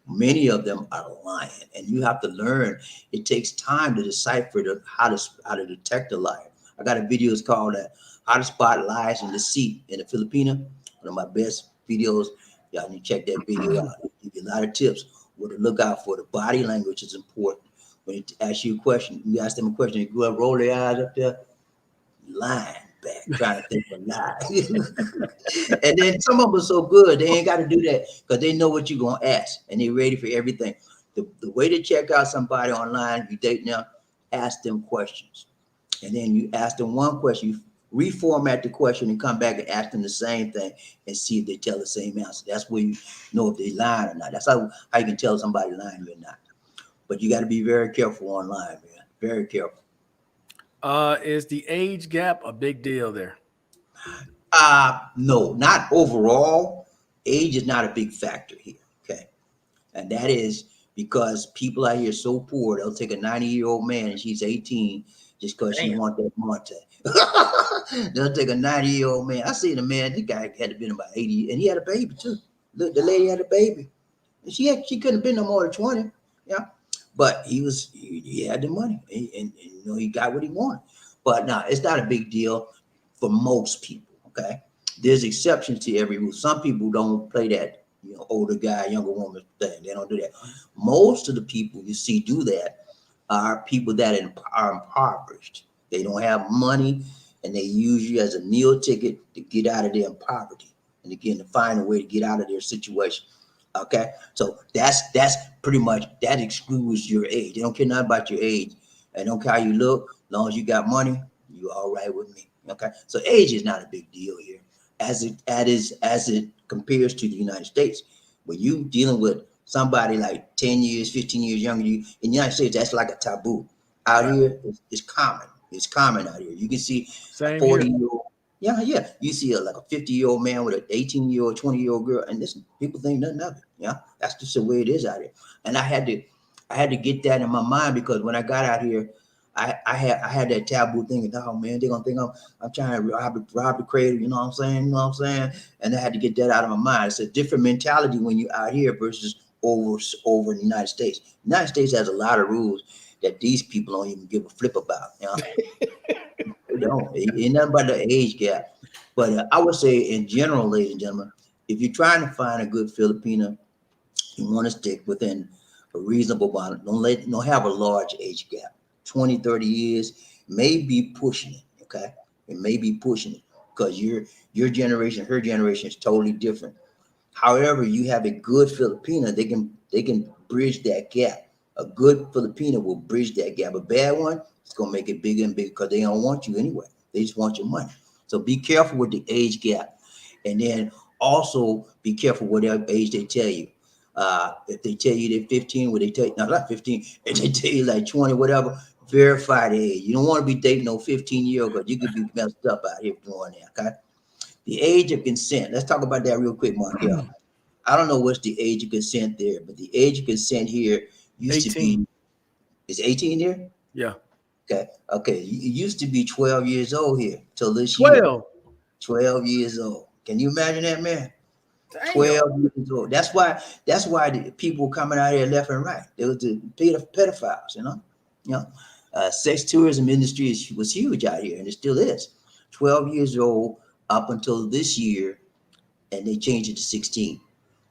Many of them are lying, and you have to learn. It takes time to decipher how to detect a liar. I got a video it's called "How to Spot Lies and Deceit in the Filipino." One of my best videos. Y'all need to check that video out. It give you a lot of tips. What to look out for. The body language is important. When it asks you a question, you ask them a question, you go up, roll their eyes up there, lying back, trying to think of a lie. And then some of them are so good, they ain't got to do that because they know what you're going to ask and they're ready for everything. The way to check out somebody online, if you date them, ask them questions. And then you ask them one question, you reformat the question and come back and ask them the same thing and see if they tell the same answer. That's where you know if they're lying or not. That's how you can tell somebody lying or not. But you got to be very careful online, man. Very careful. Is the age gap a big deal there? No, not overall. Age is not a big factor here. Okay. And that is because people out here are so poor, they'll take a 90-year-old man and she's 18 just because she want that Monte. They'll take a 90-year-old man. I seen a man, this guy had to been about 80, and he had a baby too. Look, the lady had a baby. And she couldn't have been no more than 20. Yeah. But he had the money and he got what he wanted. But no, it's not a big deal for most people. Okay. There's exceptions to every rule. Some people don't play that older guy, younger woman thing. They don't do that. Most of the people you see do that are people that are impoverished. They don't have money, and they use you as a meal ticket to get out of their poverty and again to find a way to get out of their situation. Okay, so that's pretty much that excludes your age. They don't care nothing about your age. They don't care how you look. As long as you got money, you all right with me. Okay, so age is not a big deal here, as it compares to the United States. When you dealing with somebody like 10 years, 15 years younger than you, in the United States, that's like a taboo. Out Right. here, it's common. It's common out here. You can see a Same here. 40-year-old. Yeah, yeah. You see like a 50-year-old man with an 18-year-old, 20-year-old girl, and this people think nothing of it. Yeah, that's just the way it is out here. And I had to get that in my mind because when I got out here, I had that taboo thinking, oh man, they're gonna think I'm trying to rob the cradle, you know what I'm saying? You know what I'm saying? And I had to get that out of my mind. It's a different mentality when you're out here versus over in the United States. The United States has a lot of rules that these people don't even give a flip about. You know? They don't. Ain't nothing but the age gap. But I would say in general, ladies and gentlemen, if you're trying to find a good Filipino, you want to stick within a reasonable bound. Don't have a large age gap. 20, 30 years may be pushing it. Okay. It may be pushing it because your generation, her generation is totally different. However, you have a good Filipino, they can bridge that gap. A good Filipino will bridge that gap. A bad one, it's gonna make it bigger and bigger because they don't want you anyway. They just want your money. So be careful with the age gap, and then also be careful whatever age they tell you. If they tell you they're 15, what they tell you, no, not 15, if they tell you like 20, whatever, verify the age. You don't want to be dating no 15-year-old because you could be messed up out here doing that. Okay. The age of consent. Let's talk about that real quick, Markel. I don't know what's the age of consent there, but the age of consent here used to 18. be, is 18 there? Yeah. Okay. Okay. It used to be 12 years old here till this year. 12. 12 years old. Can you imagine that, man? Damn. 12 years old. That's why the people coming out here left and right. They was the pedophiles, you know. You know, sex tourism industry was huge out here, and it still is. 12 years old up until this year, and they changed it to 16.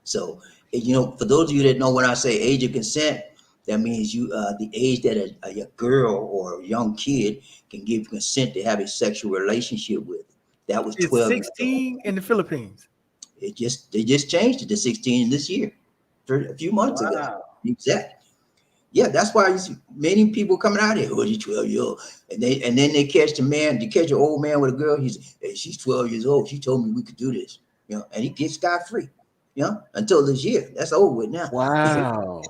So, for those of you that know when I say age of consent, that means the age that a girl or a young kid can give consent to have a sexual relationship with. That was It's 12 years old. 16 in the Philippines. They just changed it to 16 this year, a few months ago. Wow. Exactly. Yeah, that's why you see many people coming out here. Oh, you 12-year old, and then they catch the man. They catch an old man with a girl. She's 12 years old. She told me we could do this. And he gets scot free. Until this year. That's over with now. Wow.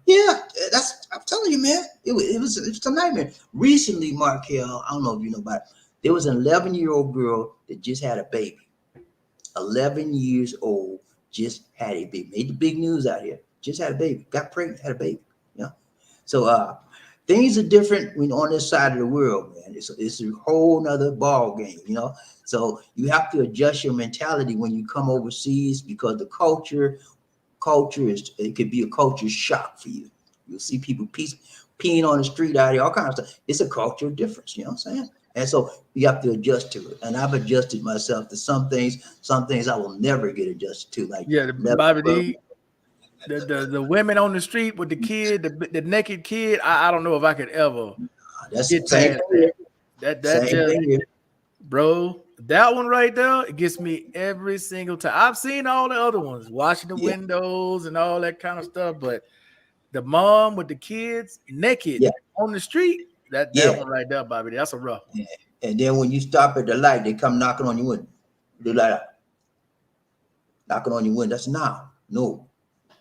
Yeah, I'm telling you, man. It was a nightmare. Recently, Markel, I don't know if you know about it. There was an 11-year-old girl that just had a baby. 11 years old, just had a baby. Made the big news out here. Just had a baby. Got pregnant, had a baby. So things are different when on this side of the world, man. It's a whole nother ball game, So you have to adjust your mentality when you come overseas because the culture it could be a culture shock for you. You'll see people peeing on the street out here, all kinds of stuff. It's a cultural difference, you know what I'm saying? And so you have to adjust to it. And I've adjusted myself to some things I will never get adjusted to. Like Yeah, Bobby D, the women on the street with the kid, the naked kid. I don't know if I could ever that's get the same past thing. that. Same Just, thing here. bro, that one right there, it gets me every single time. I've seen all the other ones, washing the windows and all that kind of stuff, but the mom with the kids naked on the street, that one right there, Bobby, that's a rough one. Yeah. And then when you stop at the light, they come knocking on your window. They like knocking on your window. That's no,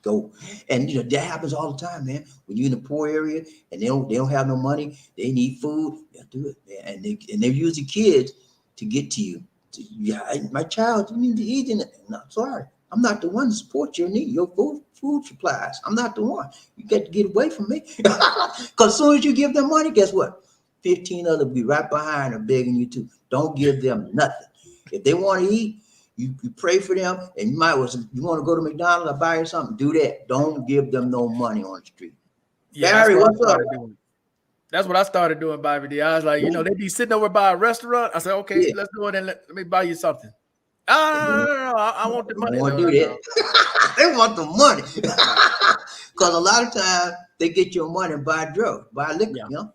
go. And that happens all the time, man. When you're in a poor area and they don't have no money, they need food. They'll do it, man. And they use the kids to get to you. My child, you need to eat in it. No, sorry, I'm not the one to support your need, your food supplies. I'm not the one. You got to get away from me. Because as soon as you give them money, guess what? 15 others will be right behind them begging you to. Don't give them nothing. If they want to eat, you pray for them, and you want to go to McDonald's or buy something, do that. Don't give them no money on the street. Yeah, Barry, what's up? That's what I started doing, Bobby D. I was like, they be sitting over by a restaurant. I said, okay, let's go in and let me buy you something. No, I want the They money. don't want No, to do that. They want the money. no. Because a lot of times they get your money and buy drugs, buy liquor, Yeah. you know.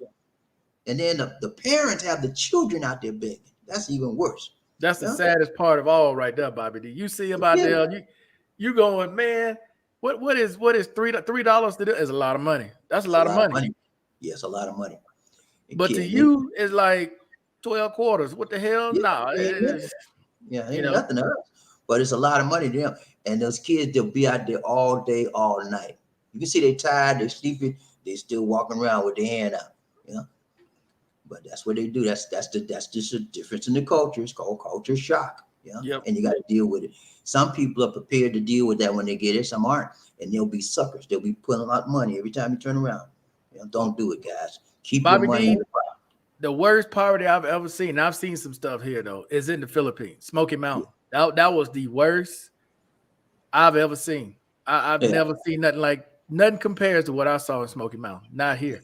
And then the parents have the children out there begging. That's even worse. That's the Yeah. saddest part of all right there, Bobby D. You see him out Yeah. there, you going, man, what is $3 to do is a lot of money. That's a It's a lot of lot of money. money. Yes, a lot of money. And But to kid, you, it's like 12 quarters. What the hell? yeah, Nah, ain't nothing. Yeah, you ain't know. nothing else. But it's a lot of money to them. And those kids, they'll be out there all day, all night. You can see they tired, they're sleeping, they still walking around with their hand out. You know, but that's what they do. That's just a difference in the culture. It's called culture shock. Yeah, Yep. and you got to deal with it. Some people are prepared to deal with that when they get it. Some aren't, and they'll be suckers. They'll be putting out money every time you turn around. You know, don't do it, guys. Keep your Bobby money. D, the worst poverty I've ever seen, and I've seen some stuff here though, is in the Philippines, Smoky Mountain. That was the worst I've ever seen. I've Yeah, never seen nothing compares to what I saw in Smoky Mountain. Not here.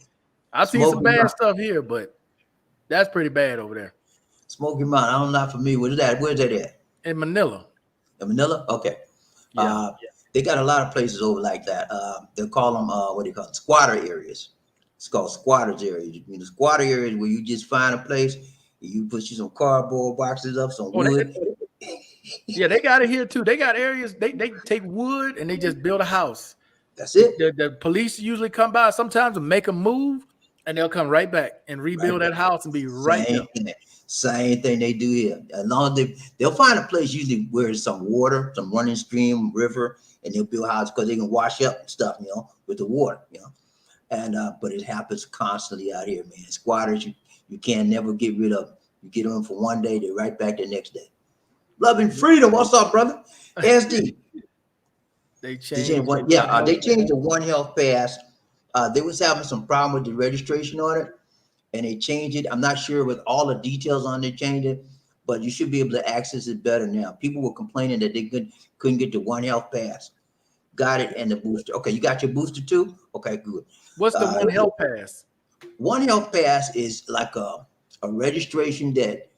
I've seen some Smoky bad Mountain. stuff here, but that's pretty bad over there. Smoky Mountain. I'm not familiar with that. Where's that at? In Manila. In Manila? Okay. Yeah. They got a lot of places over like that. They call them what do you call it? Squatter areas. It's called squatters areas. You mean the squatter areas where you just find a place, you put you some cardboard boxes up, some Oh, wood. yeah, they got it here too. They got areas, they take wood and they just build a house. That's it. The police usually come by sometimes and make them move, and they'll come right back and rebuild Right. that house and be right there. Same thing they do here. As long as they'll find a place usually where there's some water, some running stream, river, and they'll build houses because they can wash up and stuff, you know, with the water, you know. And but it happens constantly out here, man. Squatters, you can never get rid of them. You get them for one day, they're right back the next day. Love and freedom. What's up, brother? SD. They They changed they changed the One Health Pass. They was having some problem with the registration on it, and they changed it. I'm not sure with all the details on they changed it, but you should be able to access it better now. People were complaining that they couldn't get the One Health Pass. Got it, and the booster. Okay, you got your booster too? Okay, good. What's the One Health Pass? One Health Pass is like a registration that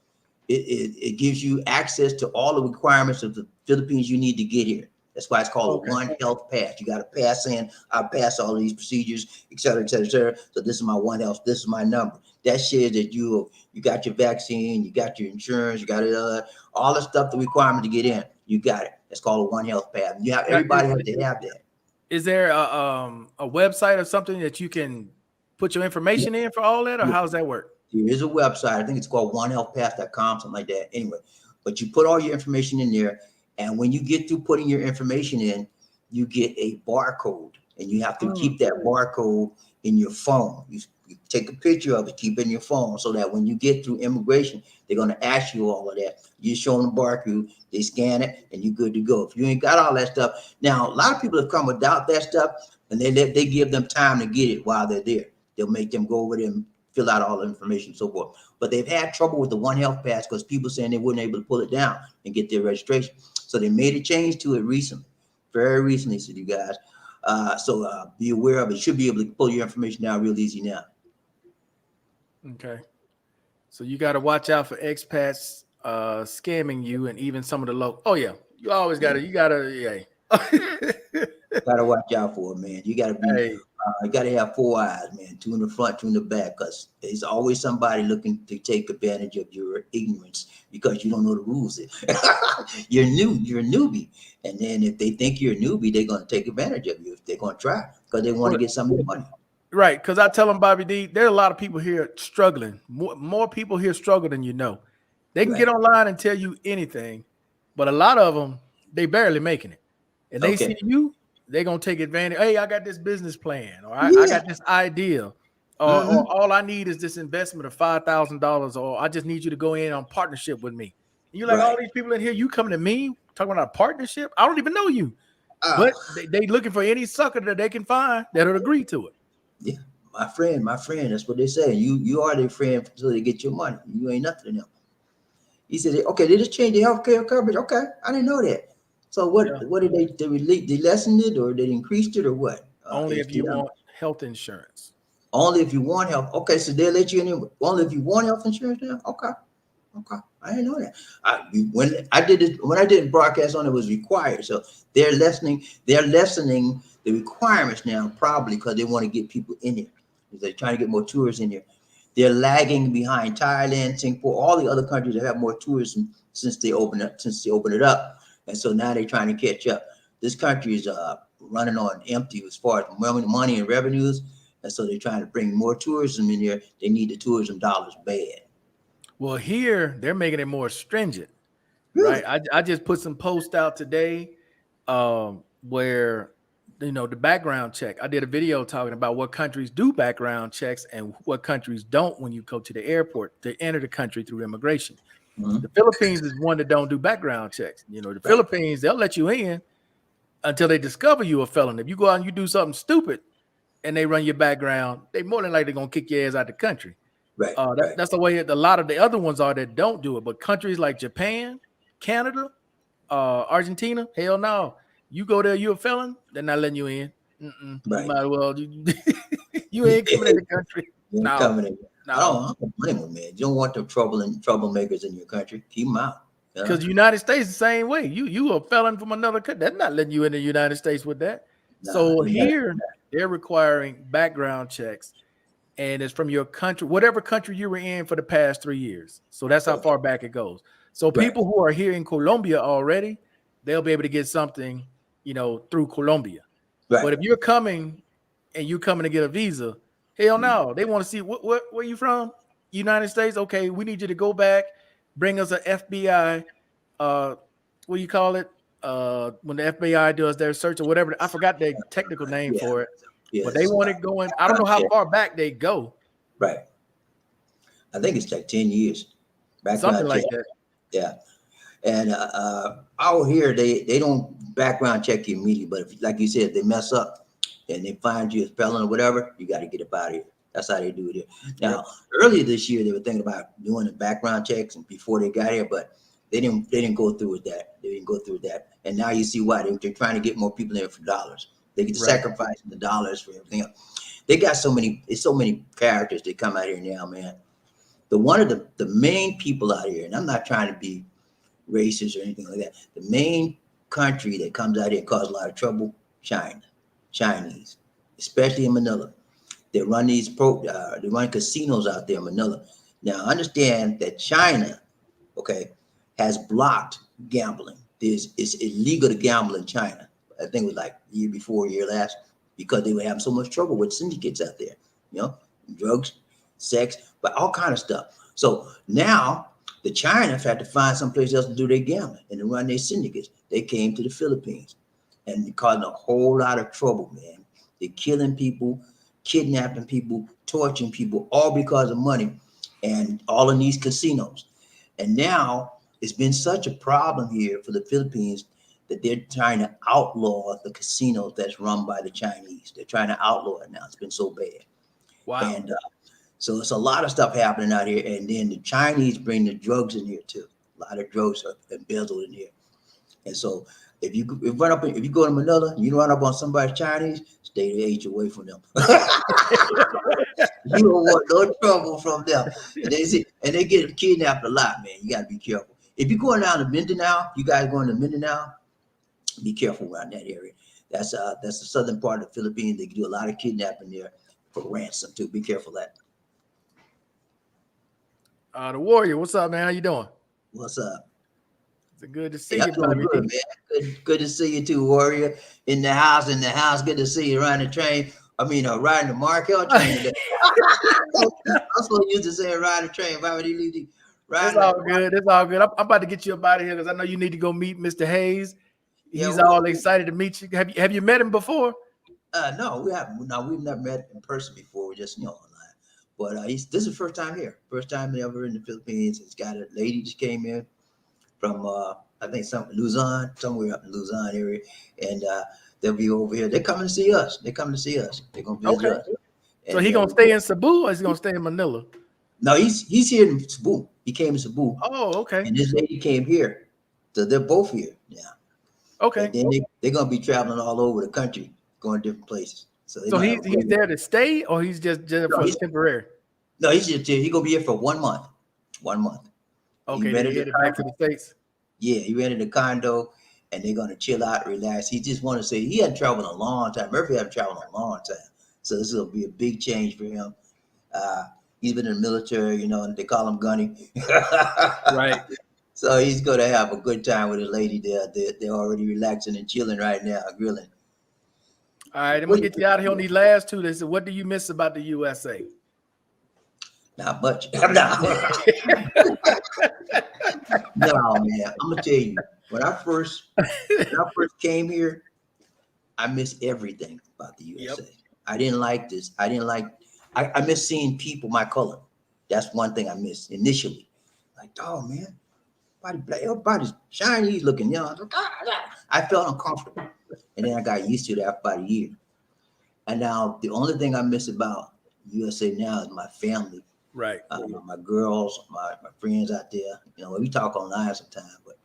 it gives you access to all the requirements of the Philippines you need to get here. That's why it's called a One Health Pass. You got to pass in, I pass all of these procedures, et cetera, et cetera, et cetera. So this is my One Health, this is my number. That says that you got your vaccine, you got your insurance, you got all the stuff, the requirement to get in. You got it. It's called a One Health Pass. Everybody has to have that. Is there a website or something that you can put your information in for all that, or how does that work? There is a website. I think it's called onehealthpass.com, something like that. Anyway, but you put all your information in there, and when you get through putting your information in, you get a barcode, and you have to keep that barcode in your phone. You take a picture of it, keep it in your phone, so that when you get through immigration, they're going to ask you all of that. You show them the barcode, they scan it, and you're good to go. If you ain't got all that stuff, now a lot of people have come without that stuff, and they give them time to get it while they're there. They'll make them go over there and fill out all the information and so forth. But they've had trouble with the One Health Pass because people saying they weren't able to pull it down and get their registration. So they made a change to it recently, very recently, so you guys. So be aware of it. You should be able to pull your information down real easy now. Okay. So you got to watch out for expats scamming you, and even some of the local. Oh yeah, you always got to. You got to. Yeah. Gotta watch out for it, man. You gotta be. Hey. You gotta have 4 eyes, man. 2 in the front, 2 in the back, because there's always somebody looking to take advantage of your ignorance because you don't know the rules. You're new. You're a newbie, and then if they think you're a newbie, they're gonna take advantage of you. If they're gonna try because they want to get some of your money. Right, because I tell them, Bobby D, there are a lot of people here struggling. More people here struggle than you know. They can get online and tell you anything, but a lot of them, they barely making it. And they see you, they're going to take advantage. Hey, I got this business plan, or I got this idea, or all I need is this investment of $5,000, or I just need you to go in on partnership with me. And you're like, all these people in here, you coming to me talking about a partnership? I don't even know you. But they looking for any sucker that they can find that'll agree to it. Yeah, my friend, that's what they say. You are their friend until they get your money. You ain't nothing to them. He said, okay, they just changed the healthcare coverage. Okay, I didn't know that. So what did they lessened it, or they increased it, or what? Only if you want health insurance. Only if you want health. Okay, so they'll let you in only if you want health insurance now? Okay. I didn't know that. When I did broadcast on it, was required. So they're lessening the requirements now, probably because they want to get people in here. They're trying to get more tourists in here. They're lagging behind Thailand, Singapore, all the other countries that have more tourism since they opened it up. And so now they're trying to catch up. This country is running on empty as far as money and revenues. And so they're trying to bring more tourism in here. They need the tourism dollars bad. Well, here they're making it more stringent, Really? right? I just put some posts out today where, you know, the background check. I did a video talking about what countries do background checks and what countries don't when you go to the airport to enter the country through immigration. Mm-hmm. The Philippines is one that don't do background checks. You know, the Philippines, they'll let you in until they discover you a felon. If you go out and you do something stupid and they run your background, they more than likely going to kick your ass out the country. Right, That's the way a lot of the other ones are that don't do it. But countries like Japan, Canada, Argentina, hell no. You go there, you a felon, they're not letting you in. Right. You might as well. You ain't coming in the country. No. I don't blame them, man. You don't want the troublemakers in your country. Keep them out. Because the United States the same way. You a felon from another country. They're not letting you in the United States with that. So here they're requiring background checks. And it's from your country, whatever country you were in for the past 3 years. So that's how far back it goes. So people who are here in Colombia already, they'll be able to get something, you know, through Colombia. Right. But if you're coming and you're coming to get a visa, hell no. They want to see where you from? United States? Okay, we need you to go back, bring us an FBI, what do you call it? When the FBI does their search or whatever. I forgot the technical name for it. Yes. But they want it going. I don't know how far back they go. Right. I think it's like 10 years. Something like that. Yeah. And out here, they don't background check you immediately. But if, like you said, they mess up and they find you a felon or whatever, you got to get up out of here. That's how they do it here. Now, earlier this year, they were thinking about doing the background checks and before they got here, but they didn't go through with that. They didn't go through with that. And now you see why. They're trying to get more people in for dollars. They get to sacrifice the dollars for everything else. They got so many characters that come out here now, man. One of the main people out here, and I'm not trying to be racist or anything like that. The main country that comes out here and causes a lot of trouble, Chinese, especially in Manila. They run they run casinos out there in Manila. Now, understand that China, has blocked gambling. It's illegal to gamble in China. I think it was like year before, year last, because they were having so much trouble with syndicates out there, you know, drugs, sex, but all kind of stuff. So now the China had to find someplace else to do their gambling and to run their syndicates. They came to the Philippines and they're causing a whole lot of trouble, man. They're killing people, kidnapping people, torturing people, all because of money and all in these casinos. And now it's been such a problem here for the Philippines that they're trying to outlaw the casinos that's run by the Chinese. They're trying to outlaw it now. It's been so bad. Wow. And so it's a lot of stuff happening out here. And then the Chinese bring the drugs in here too. A lot of drugs are embezzled in here. And so if you go to Manila, you run up on somebody Chinese, stay the age away from them. You don't want no trouble from them. And they get kidnapped a lot, man. You got to be careful. If you're going down to Mindanao, you guys going to Mindanao, be careful around that area. That's the southern part of the Philippines. They do a lot of kidnapping there for ransom too. Be careful of that. The Warrior, what's up, man? How you doing? What's up? It's good to see you, Bobbi. Good, man. Good to see you too, Warrior. In the house. Good to see you riding the train. Riding the Markel train. I'm so used to saying riding the train. Why would he leave? It's all good. It's all good. I'm about to get you up out of here because I know you need to go meet Mr. Hayes. He's all excited to meet you. Have you met him before? No, we haven't. No, we've never met in person before. We're just online. But this is the first time here. First time ever in the Philippines. He's got a lady just came in from I think Luzon, somewhere up in Luzon area, and they'll be over here. They're coming to see us. They're coming to see us. They're gonna visit us. So he gonna stay in Cebu or is he gonna stay in Manila? No, he's here in Cebu. He came to Cebu. Oh, okay. And this lady came here. So they're both here now. Okay. And then they're gonna be traveling all over the country, going different places. So he's there to stay or he's just for temporary? No, he's just here. He's gonna be here for 1 month. 1 month. Okay, they headed back to the States. Yeah, he rented a condo, and they're gonna chill out, relax. He just want to say he hadn't traveled in a long time. Murphy hadn't traveled in a long time, so this will be a big change for him. Uh, he's been in the military, you know, and they call him Gunny. Right. So he's gonna have a good time with his lady there. They're already relaxing and chilling right now, grilling. All right, I'm gonna get you out of here on these last two. They said, what do you miss about the USA? Not much. No, man. I'm gonna tell you, when I first came here, I miss everything about the USA. Yep. I didn't like this. I miss seeing people my color. That's one thing I missed initially. Like, oh man, everybody's Chinese looking, you know. I felt uncomfortable. And then I got used to that after about a year. And now the only thing I miss about USA now is my family. Right. My girls, my friends out there. You know, we talk online sometimes, but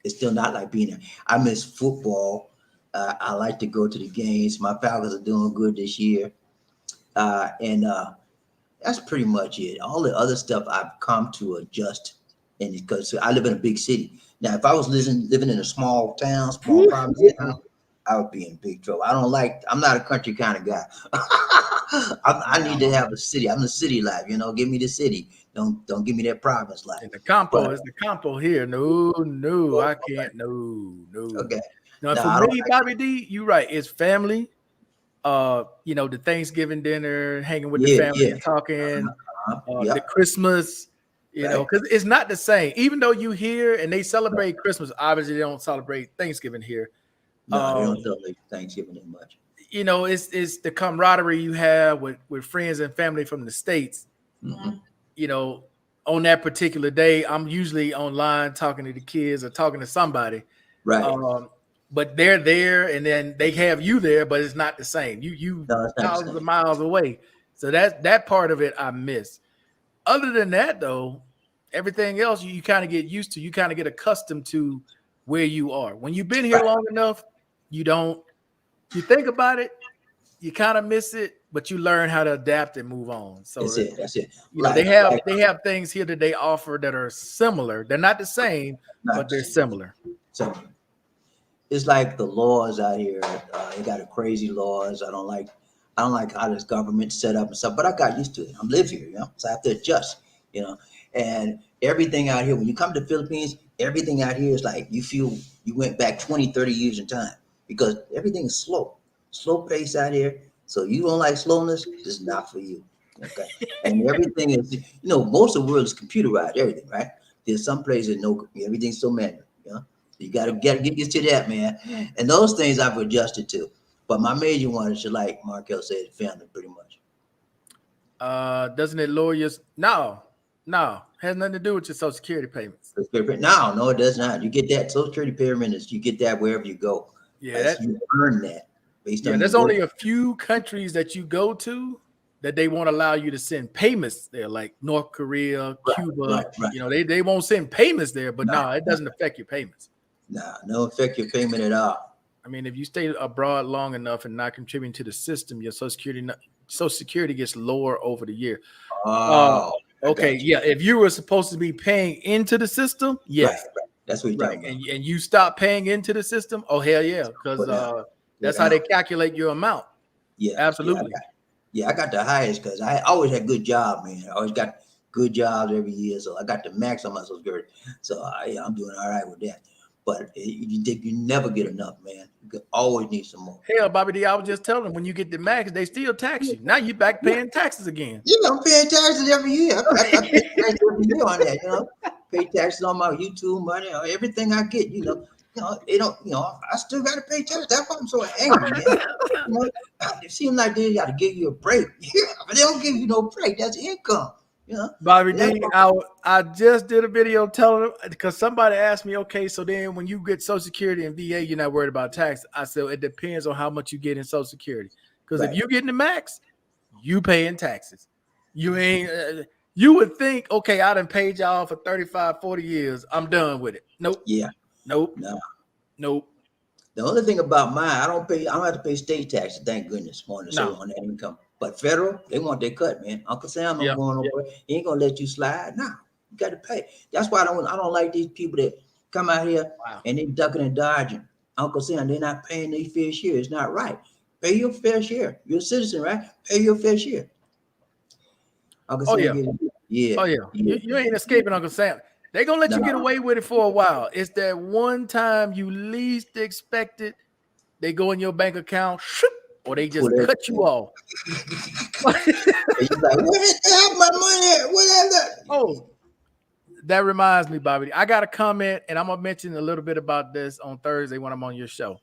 it's still not like being there. I miss football. I like to go to the games. My Falcons are doing good this year. And that's pretty much it. All the other stuff I've come to adjust. And because I live in a big city. Now, if I was living in a small town, small province town, I would be in big trouble. I'm not a country kind of guy. I need to have a city. I'm the city life, you know. Give me the city. Don't give me that province life. And the campo is the campo here. No, I can't. No. Okay. Now, for me, Bobbi D, you're right. It's family. You know, the Thanksgiving dinner, hanging with the family and talking. The Christmas, you know, because it's not the same. Even though you here and they celebrate Christmas, obviously they don't celebrate Thanksgiving here. No, they don't celebrate Thanksgiving that much. You know, it's the camaraderie you have with friends and family from the States. Mm-hmm. You know, on that particular day, I'm usually online talking to the kids or talking to somebody. Right. But they're there and then they have you there, but it's not the same. You thousands of miles away. So that part of it I miss. Other than that, though, everything else you kind of get used to. You kind of get accustomed to where you are. When you've been here long enough, you think about it, you kind of miss it, but you learn how to adapt and move on. So that's it. You know, they have things here that they offer that are similar. They're not the same, but they're similar. So it's like the laws out here. They got a crazy laws. I don't like how this government set up and stuff, but I got used to it. I live here, you know, so I have to adjust, you know. And everything out here, when you come to the Philippines, everything out here is like you feel you went back 20, 30 years in time because everything is slow pace out here. So you don't like slowness, this is not for you. Okay. And everything is, you know, most of the world is computerized, everything, right? There's some places everything's so manual, you know. You gotta get used to that, man. And those things I've adjusted to. But my major one is like Markel said, family pretty much. Doesn't it lower your no, has nothing to do with your Social Security payments. No, it does not. You get that Social Security payment, you get that wherever you go. Yeah, you earn that based on there's only a few countries that you go to that they won't allow you to send payments there, like North Korea, Cuba. Right. You know, they won't send payments there, but no, it doesn't affect your payments. No affect your payment at all. I mean, if you stay abroad long enough and not contributing to the system, your Social Security gets lower over the year. Oh, okay. Yeah. If you were supposed to be paying into the system, yes. Right. That's what you're talking about. And you stop paying into the system, oh, hell yeah. Because that's how they calculate your amount. Yeah. Absolutely. I got the highest because I always had good job, man. I always got good jobs every year. So I got the max on my Social Security. So I'm doing all right with that. But you never get enough, man. You always need some more. Hell, Bobbi D, I was just telling them when you get the max, they still tax you. Now you're back paying taxes again. Yeah, I'm paying taxes every year. I pay taxes every year on that, you know. Pay taxes on my YouTube money, or everything I get, you know. They don't, I still got to pay taxes. That's why I'm so angry, man. You know, it seems like they got to give you a break. But they don't give you no break. That's income. You know, Bobbi D, I just did a video telling them because somebody asked me, okay, so then when you get Social Security and VA, you're not worried about tax. I said it depends on how much you get in Social Security. Because if you're getting the max, you paying taxes. You ain't. You would think, okay, I done paid y'all for 35, 40 years. I'm done with it. Nope. Yeah. Nope. Nope. The only thing about mine, I don't have to pay state taxes. Thank goodness on that income. But federal, they want their cut, man. Uncle Sam not going over. He ain't gonna let you slide now. You got to pay. That's why I don't like these people that come out here and they ducking and dodging. Uncle Sam, they're not paying their fair share. It's not right. Pay your fair share. You're a citizen, right? Pay your fair share. Uncle Sam, Oh yeah. You ain't escaping Uncle Sam. They're gonna let you get away with it for a while. It's that one time you least expect it, they go in your bank account, or they just cut you off. He's like, where's my money? What is that? Oh, that reminds me, Bobby. I got a comment, and I'm gonna mention a little bit about this on Thursday when I'm on your show.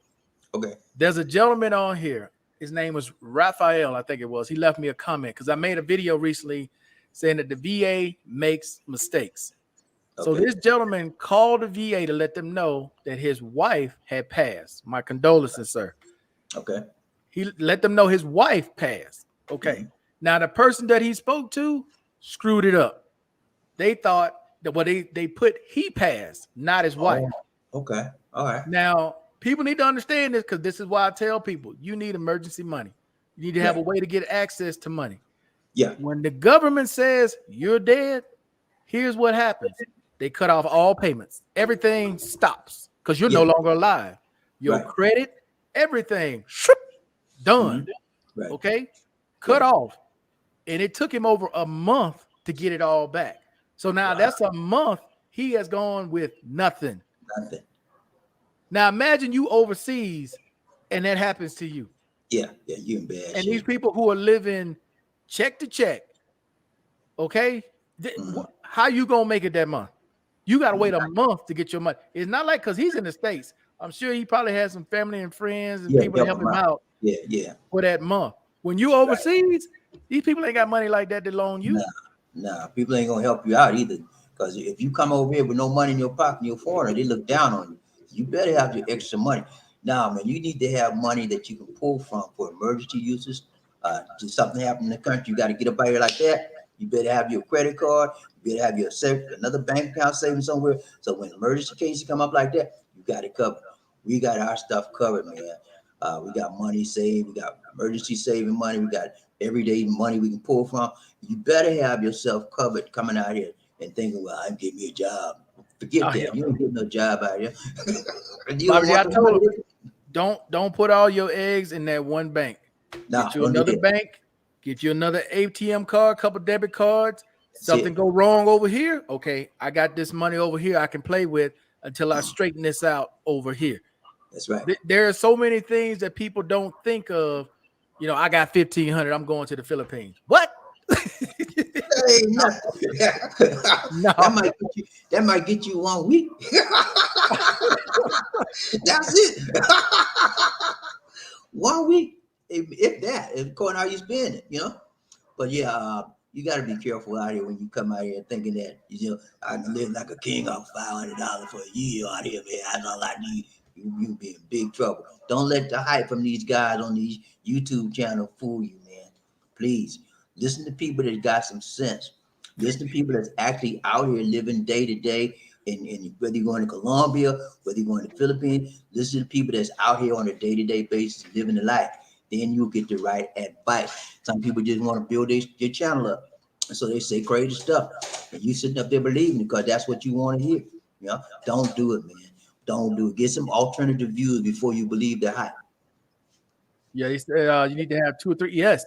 Okay. There's a gentleman on here. His name was Raphael, I think it was. He left me a comment because I made a video recently saying that the VA makes mistakes. Okay. So this gentleman called the VA to let them know that his wife had passed. My condolences, sir. Okay. He let them know his wife passed. Okay. Mm-hmm. Now the person that he spoke to screwed it up. They thought that they put he passed, not his wife. Okay. All right. Now people need to understand this because this is why I tell people you need emergency money. You need to have a way to get access to money. Yeah. When the government says you're dead, here's what happens. They cut off all payments. Everything stops because you're no longer alive. Your credit, everything, done. Mm-hmm. Right. Okay? Cut off. And it took him over a month to get it all back. So now that's a month he has gone with nothing. Nothing. Now imagine you overseas and that happens to you. Yeah, you in bad and shape. These people who are living check to check, okay? How you gonna make it that month? You got to wait a month to get your money. It's not like because he's in the States. I'm sure he probably has some family and friends and people to help him out. Yeah. For that month. When you overseas, these people ain't got money like that to loan you. Nah. People ain't gonna help you out either. Because if you come over here with no money in your pocket, you're foreigner, they look down on you. You better have your extra money. Now, man, you need to have money that you can pull from for emergency uses. Just something happen in the country, you got to get up out here like that. You better have your credit card. You better have another bank account saving somewhere. So when emergency cases come up like that, you got it covered. We got our stuff covered, man. We got money saved. We got emergency saving money. We got everyday money we can pull from. You better have yourself covered coming out here and thinking, well, I'm getting me a job. Forget that. Yeah. You ain't getting no job out here. Bobby, I told you, don't put all your eggs in that one bank. Get you another bank. Get you another ATM card, couple debit cards. Something go wrong over here. Okay, I got this money over here I can play with until I straighten this out over here. That's right. There are so many things that people don't think of. You know, I got 1,500. I'm going to the Philippines. What? Hey, no. That might get you 1 week. That's it. 1 week, if that, according to how you spend it, you know. But yeah, you got to be careful out here when you come out here thinking that I can live like a king off $500 for a year out here, man. That's all I need. You be in big trouble. Don't let the hype from these guys on these YouTube channels fool you, man. Please listen to people that got some sense. Listen to people that's actually out here living day to day. And whether you're going to Colombia, whether you're going to the Philippines, listen to people that's out here on a day-to-day basis living the life. Then you'll get the right advice. Some people just want to build their channel up. And so they say crazy stuff. And you sitting up there believing it because that's what you want to hear. You know, don't do it, man. Don't do it. Get some alternative views before you believe the hype. Yeah, they say you need to have 2 or 3. Yes.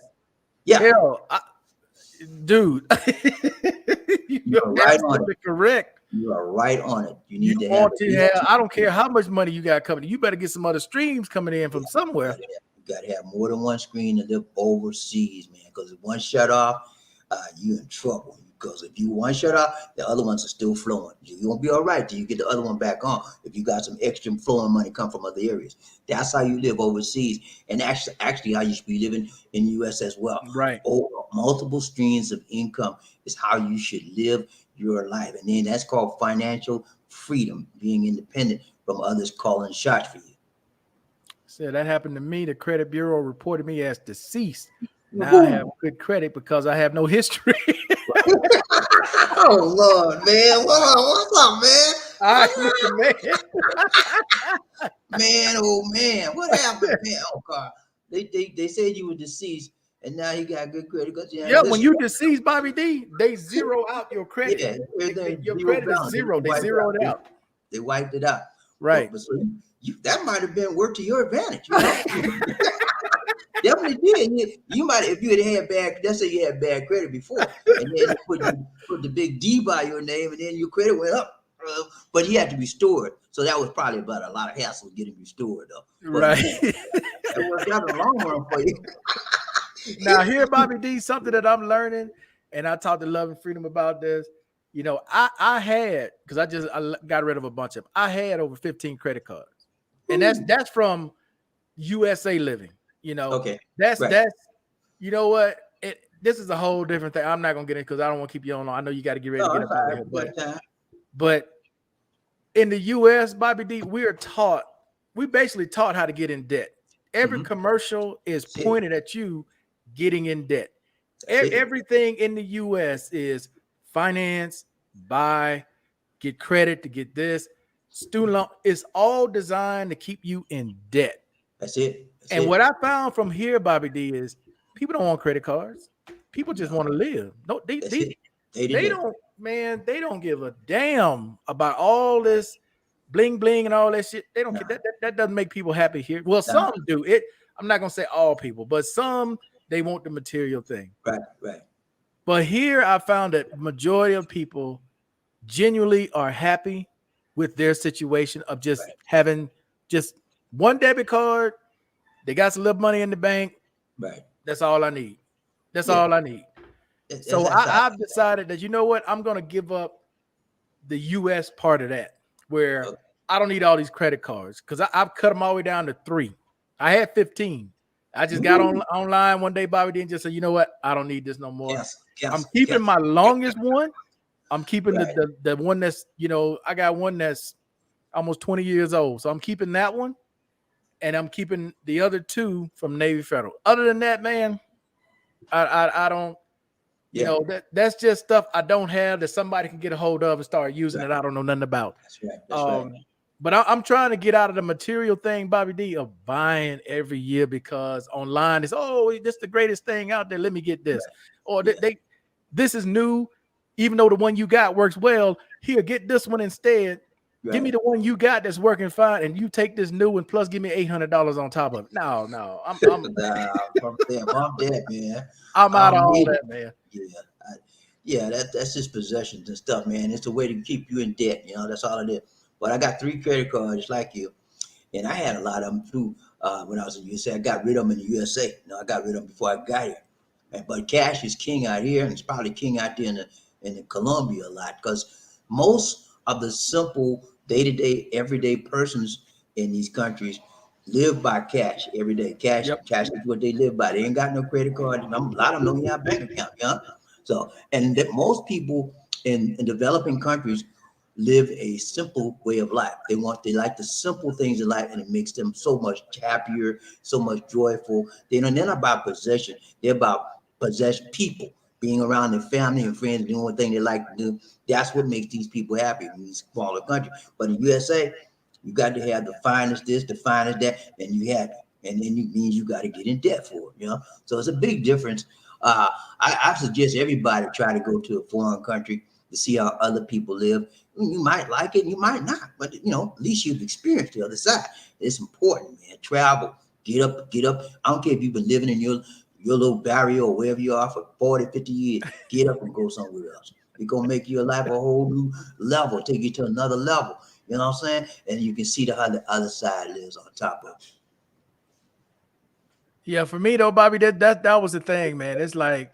Yeah. Hell, dude. You're right on it. Correct. You are right on it. You need to have. I don't care how much money you got coming. You better get some other streams coming in from somewhere. You got to have more than one screen to live overseas, man. Because if one shut off, you're in trouble. Because if you one shut off, the other ones are still flowing. You won't be all right till you get the other one back on. If you got some extra flowing money come from other areas, that's how you live overseas, and actually how you should be living in the U.S. as well. Right. Multiple streams of income is how you should live your life, and then that's called financial freedom, being independent from others calling shots for you. So that happened to me. The credit bureau reported me as deceased. Now I have good credit because I have no history. Oh Lord, man! What's up, man? All right, man. Man, oh man, what happened, man? Oh God, they said you were deceased, and now he got good credit because Yeah, when you deceased Bobby D, they zero out your credit. yeah, everything Your zero credit is balance. zero. They zero it out. They wiped it out. Right. But so that might have been worked to your advantage, you know. Definitely did. You might, if you had bad, let's say you had bad credit before, and then they put the big D by your name, and then your credit went up. But he had to be restored, so that was probably about a lot of hassle getting restored, though. But Right. that worked out in the long run for you. Now, here, Bobby D, something that I'm learning, and I talked to Love and Freedom about this. You know, I had, because I got rid of a bunch of them. I had over 15 credit cards, and that's from USA Living. You know, Okay, that's you know what? This is a whole different thing. I'm not gonna get it because I don't want to keep you on. I know you got to get ready to get up out of here. But in the US, Bobby D, we basically taught how to get in debt. Every commercial is pointed at you getting in debt. Everything in the US is finance, buy, get credit to get this. Student loan is all designed to keep you in debt. That's it. What I found from here, Bobby D, is people don't want credit cards. People just want to live. No, they don't, man. They don't give a damn about all this bling bling and all that shit. They don't get that doesn't make people happy here. Well, some do. I'm not gonna say all people, but some they want the material thing. Right. But here I found that majority of people genuinely are happy with their situation of just having just one debit card. They got some little money in the bank. Right. That's all I need. That's all I need. So I've decided that, you know what? I'm going to give up the U.S. part of that, where I don't need all these credit cards, because I've cut them all the way down to 3. I had 15. I just got online one day, Bobby, and just said, you know what? I don't need this no more. I'm keeping my longest one. I'm keeping the one that's, you know, I got one that's almost 20 years old. So I'm keeping that one. And I'm keeping the other 2 from Navy Federal. Other than that, man, I don't, you know, that's just stuff I don't have that somebody can get a hold of and start using that I don't know nothing about. That's right. But I'm trying to get out of the material thing, Bobby D, of buying every year, because online is, this is the greatest thing out there. Let me get this. Or this is new, even though the one you got works well. Here, get this one instead. Right. Give me the one you got that's working fine, and you take this new one plus give me $800 on top of it. No, I'm dead, man. I'm out of all that, man. Yeah, that's just possessions and stuff, man. It's a way to keep you in debt, you know. That's all it is. But I got 3 credit cards like you, and I had a lot of them too when I was in the USA. I got rid of them in the USA. You know, I got rid of them before I got here. But cash is king out here, and it's probably king out there in the Colombia a lot, because most of the simple day-to-day, everyday persons in these countries live by cash every day. Cash is what they live by. They ain't got no credit card. A lot of them don't even have a bank account, yeah. So, and that most people in developing countries live a simple way of life. They like the simple things in life, and it makes them so much happier, so much joyful. They're not about possession. They're about possessed people, being around their family and friends, doing what thing they like to do. That's what makes these people happy in these smaller countries. But in USA, you got to have the finest this, the finest that, and you have it. And then it means you got to get in debt for it, you know? So it's a big difference. I suggest everybody try to go to a foreign country to see how other people live. You might like it, you might not, but you know, at least you've experienced the other side. It's important, man. Travel, get up. I don't care if you've been living in your little barrio or wherever you are for 40, 50 years. Get up and go somewhere else. It's gonna make your life a whole new level, take you to another level. You know what I'm saying? And you can see how the other side lives on top of it. Yeah, for me though, Bobby, that was the thing, man. It's like,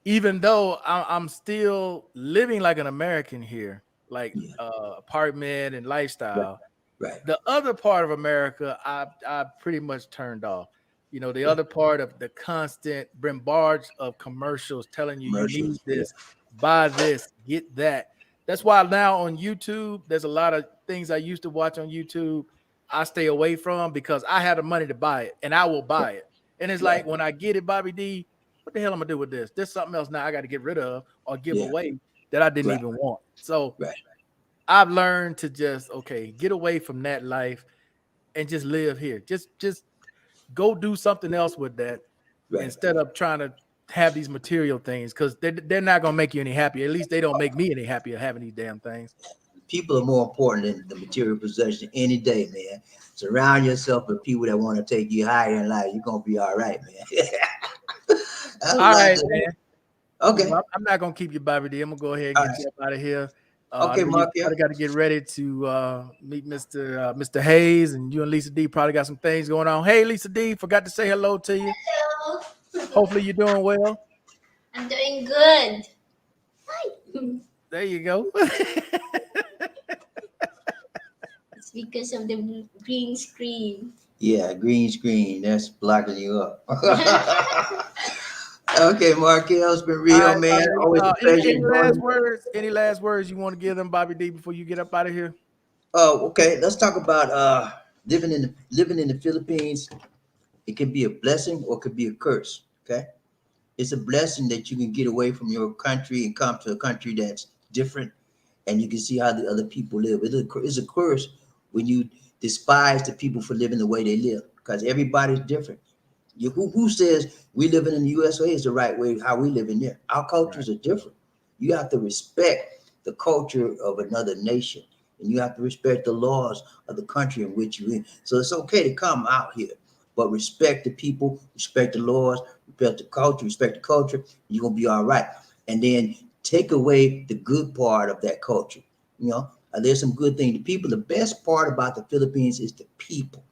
even though I'm still living like an American here, like apartment and lifestyle, right. The other part of America, I pretty much turned off. You know, the other part of the constant bombardment of commercials telling you need this, buy this, get that. That's why now on YouTube, there's a lot of things I used to watch on YouTube I stay away from, because I had the money to buy it, and I will buy it. And it's like, when I get it, Bobby D, what the hell am I gonna do with this? There's something else now I got to get rid of or give away that I didn't even want. So I've learned to just, get away from that life and just live here. Just go do something else with that. instead of trying to have these material things, because they're not gonna make you any happier. At least they don't make me any happier having these damn things. People are more important than the material possession any day, man. Surround yourself with people that want to take you higher in life. You're gonna be all right, man. All right, man. Okay. Well, I'm not gonna keep you, Bobby D. I'm gonna go ahead and get you up out of here. Okay, Mark. You probably got to get ready to meet Mr. Hayes, and you and Lisa D probably got some things going on. Hey, Lisa D, forgot to say hello to you. Hello. Hopefully you're doing well. I'm doing good. Hi. There you go. It's because of the green screen. Yeah, green screen. That's blocking you up. Okay, Markel, it's been real, right, man. Always a pleasure. Any last words you want to give them, Bobby D, before you get up out of here? Oh, okay. Let's talk about living in the Philippines. It can be a blessing or it could be a curse. Okay, it's a blessing that you can get away from your country and come to a country that's different, and you can see how the other people live. It's a curse when you despise the people for living the way they live, because everybody's different. Who says we living in the USA is the right way, how we live in there? Our cultures are different. You have to respect the culture of another nation, and you have to respect the laws of the country in which you're in. So it's okay to come out here, but respect the people, respect the laws, respect the culture, you're gonna be all right. And then take away the good part of that culture. You know, there's some good things. The best part about the Philippines is the people.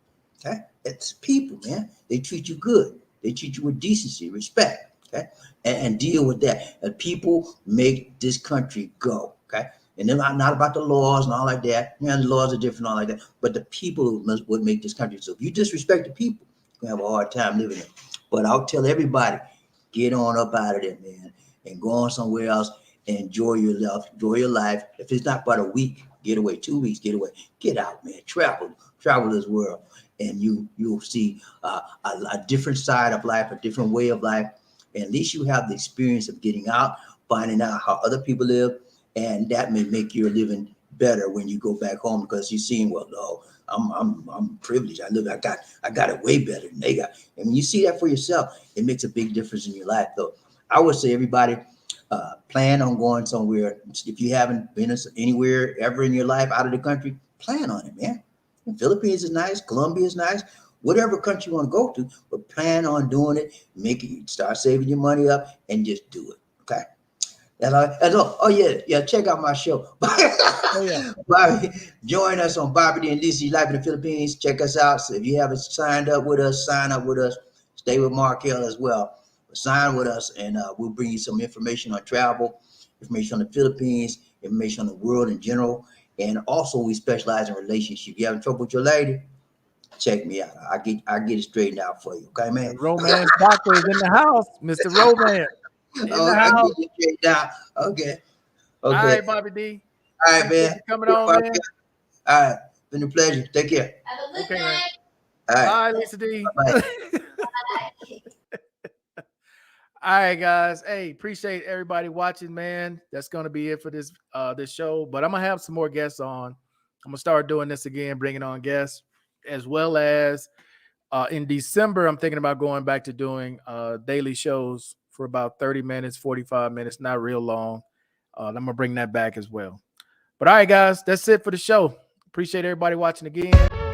Okay, it's people, man. They treat you good. They treat you with decency, respect. Okay, and deal with that. And people make this country go. Okay, and they're not about the laws and all like that. Yeah, the laws are different, all like that. But the people would make this country. So if you disrespect the people, you're gonna have a hard time living there. But I'll tell everybody, get on up out of there, man, and go on somewhere else and enjoy your life. If it's not about a week, get away. 2 weeks, get away. Get out, man. Travel this world. And you'll see a different side of life, a different way of life. And at least you have the experience of getting out, finding out how other people live, and that may make your living better when you go back home, because you're seeing, well, no, I'm privileged. I got it way better than they got. And when you see that for yourself, it makes a big difference in your life. Though I would say everybody plan on going somewhere. If you haven't been anywhere ever in your life out of the country, plan on it, man. Philippines is nice, Colombia is nice, whatever country you want to go to, but plan on doing it. Start saving your money up and just do it. Okay. That's all. Oh yeah. Check out my show. Oh yeah. Bobby, join us on Bobbi and Lisa Life in the Philippines. Check us out. So if you haven't signed up with us, sign up with us. Stay with Markel as well. Sign with us, and we'll bring you some information on travel, information on the Philippines, information on the world in general. And also, we specialize in relationships. You having trouble with your lady? Check me out. I get it straightened out for you. Okay, man. The romance doctor is in the house, Mr. Romance. In the house. I get it straightened out. Okay. All right, Bobby D. All right, man. Coming on, man. All right. Been a pleasure. Take care. Have a good night. All right. Bye, Lisa D. Bye. All right, guys. Hey, appreciate everybody watching, man. That's gonna be it for this show. But I'm gonna have some more guests on. I'm gonna start doing this again, bringing on guests, as well as in December. I'm thinking about going back to doing daily shows for about 30 minutes, 45 minutes, not real long. I'm gonna bring that back as well. But all right, guys, that's it for the show. Appreciate everybody watching again.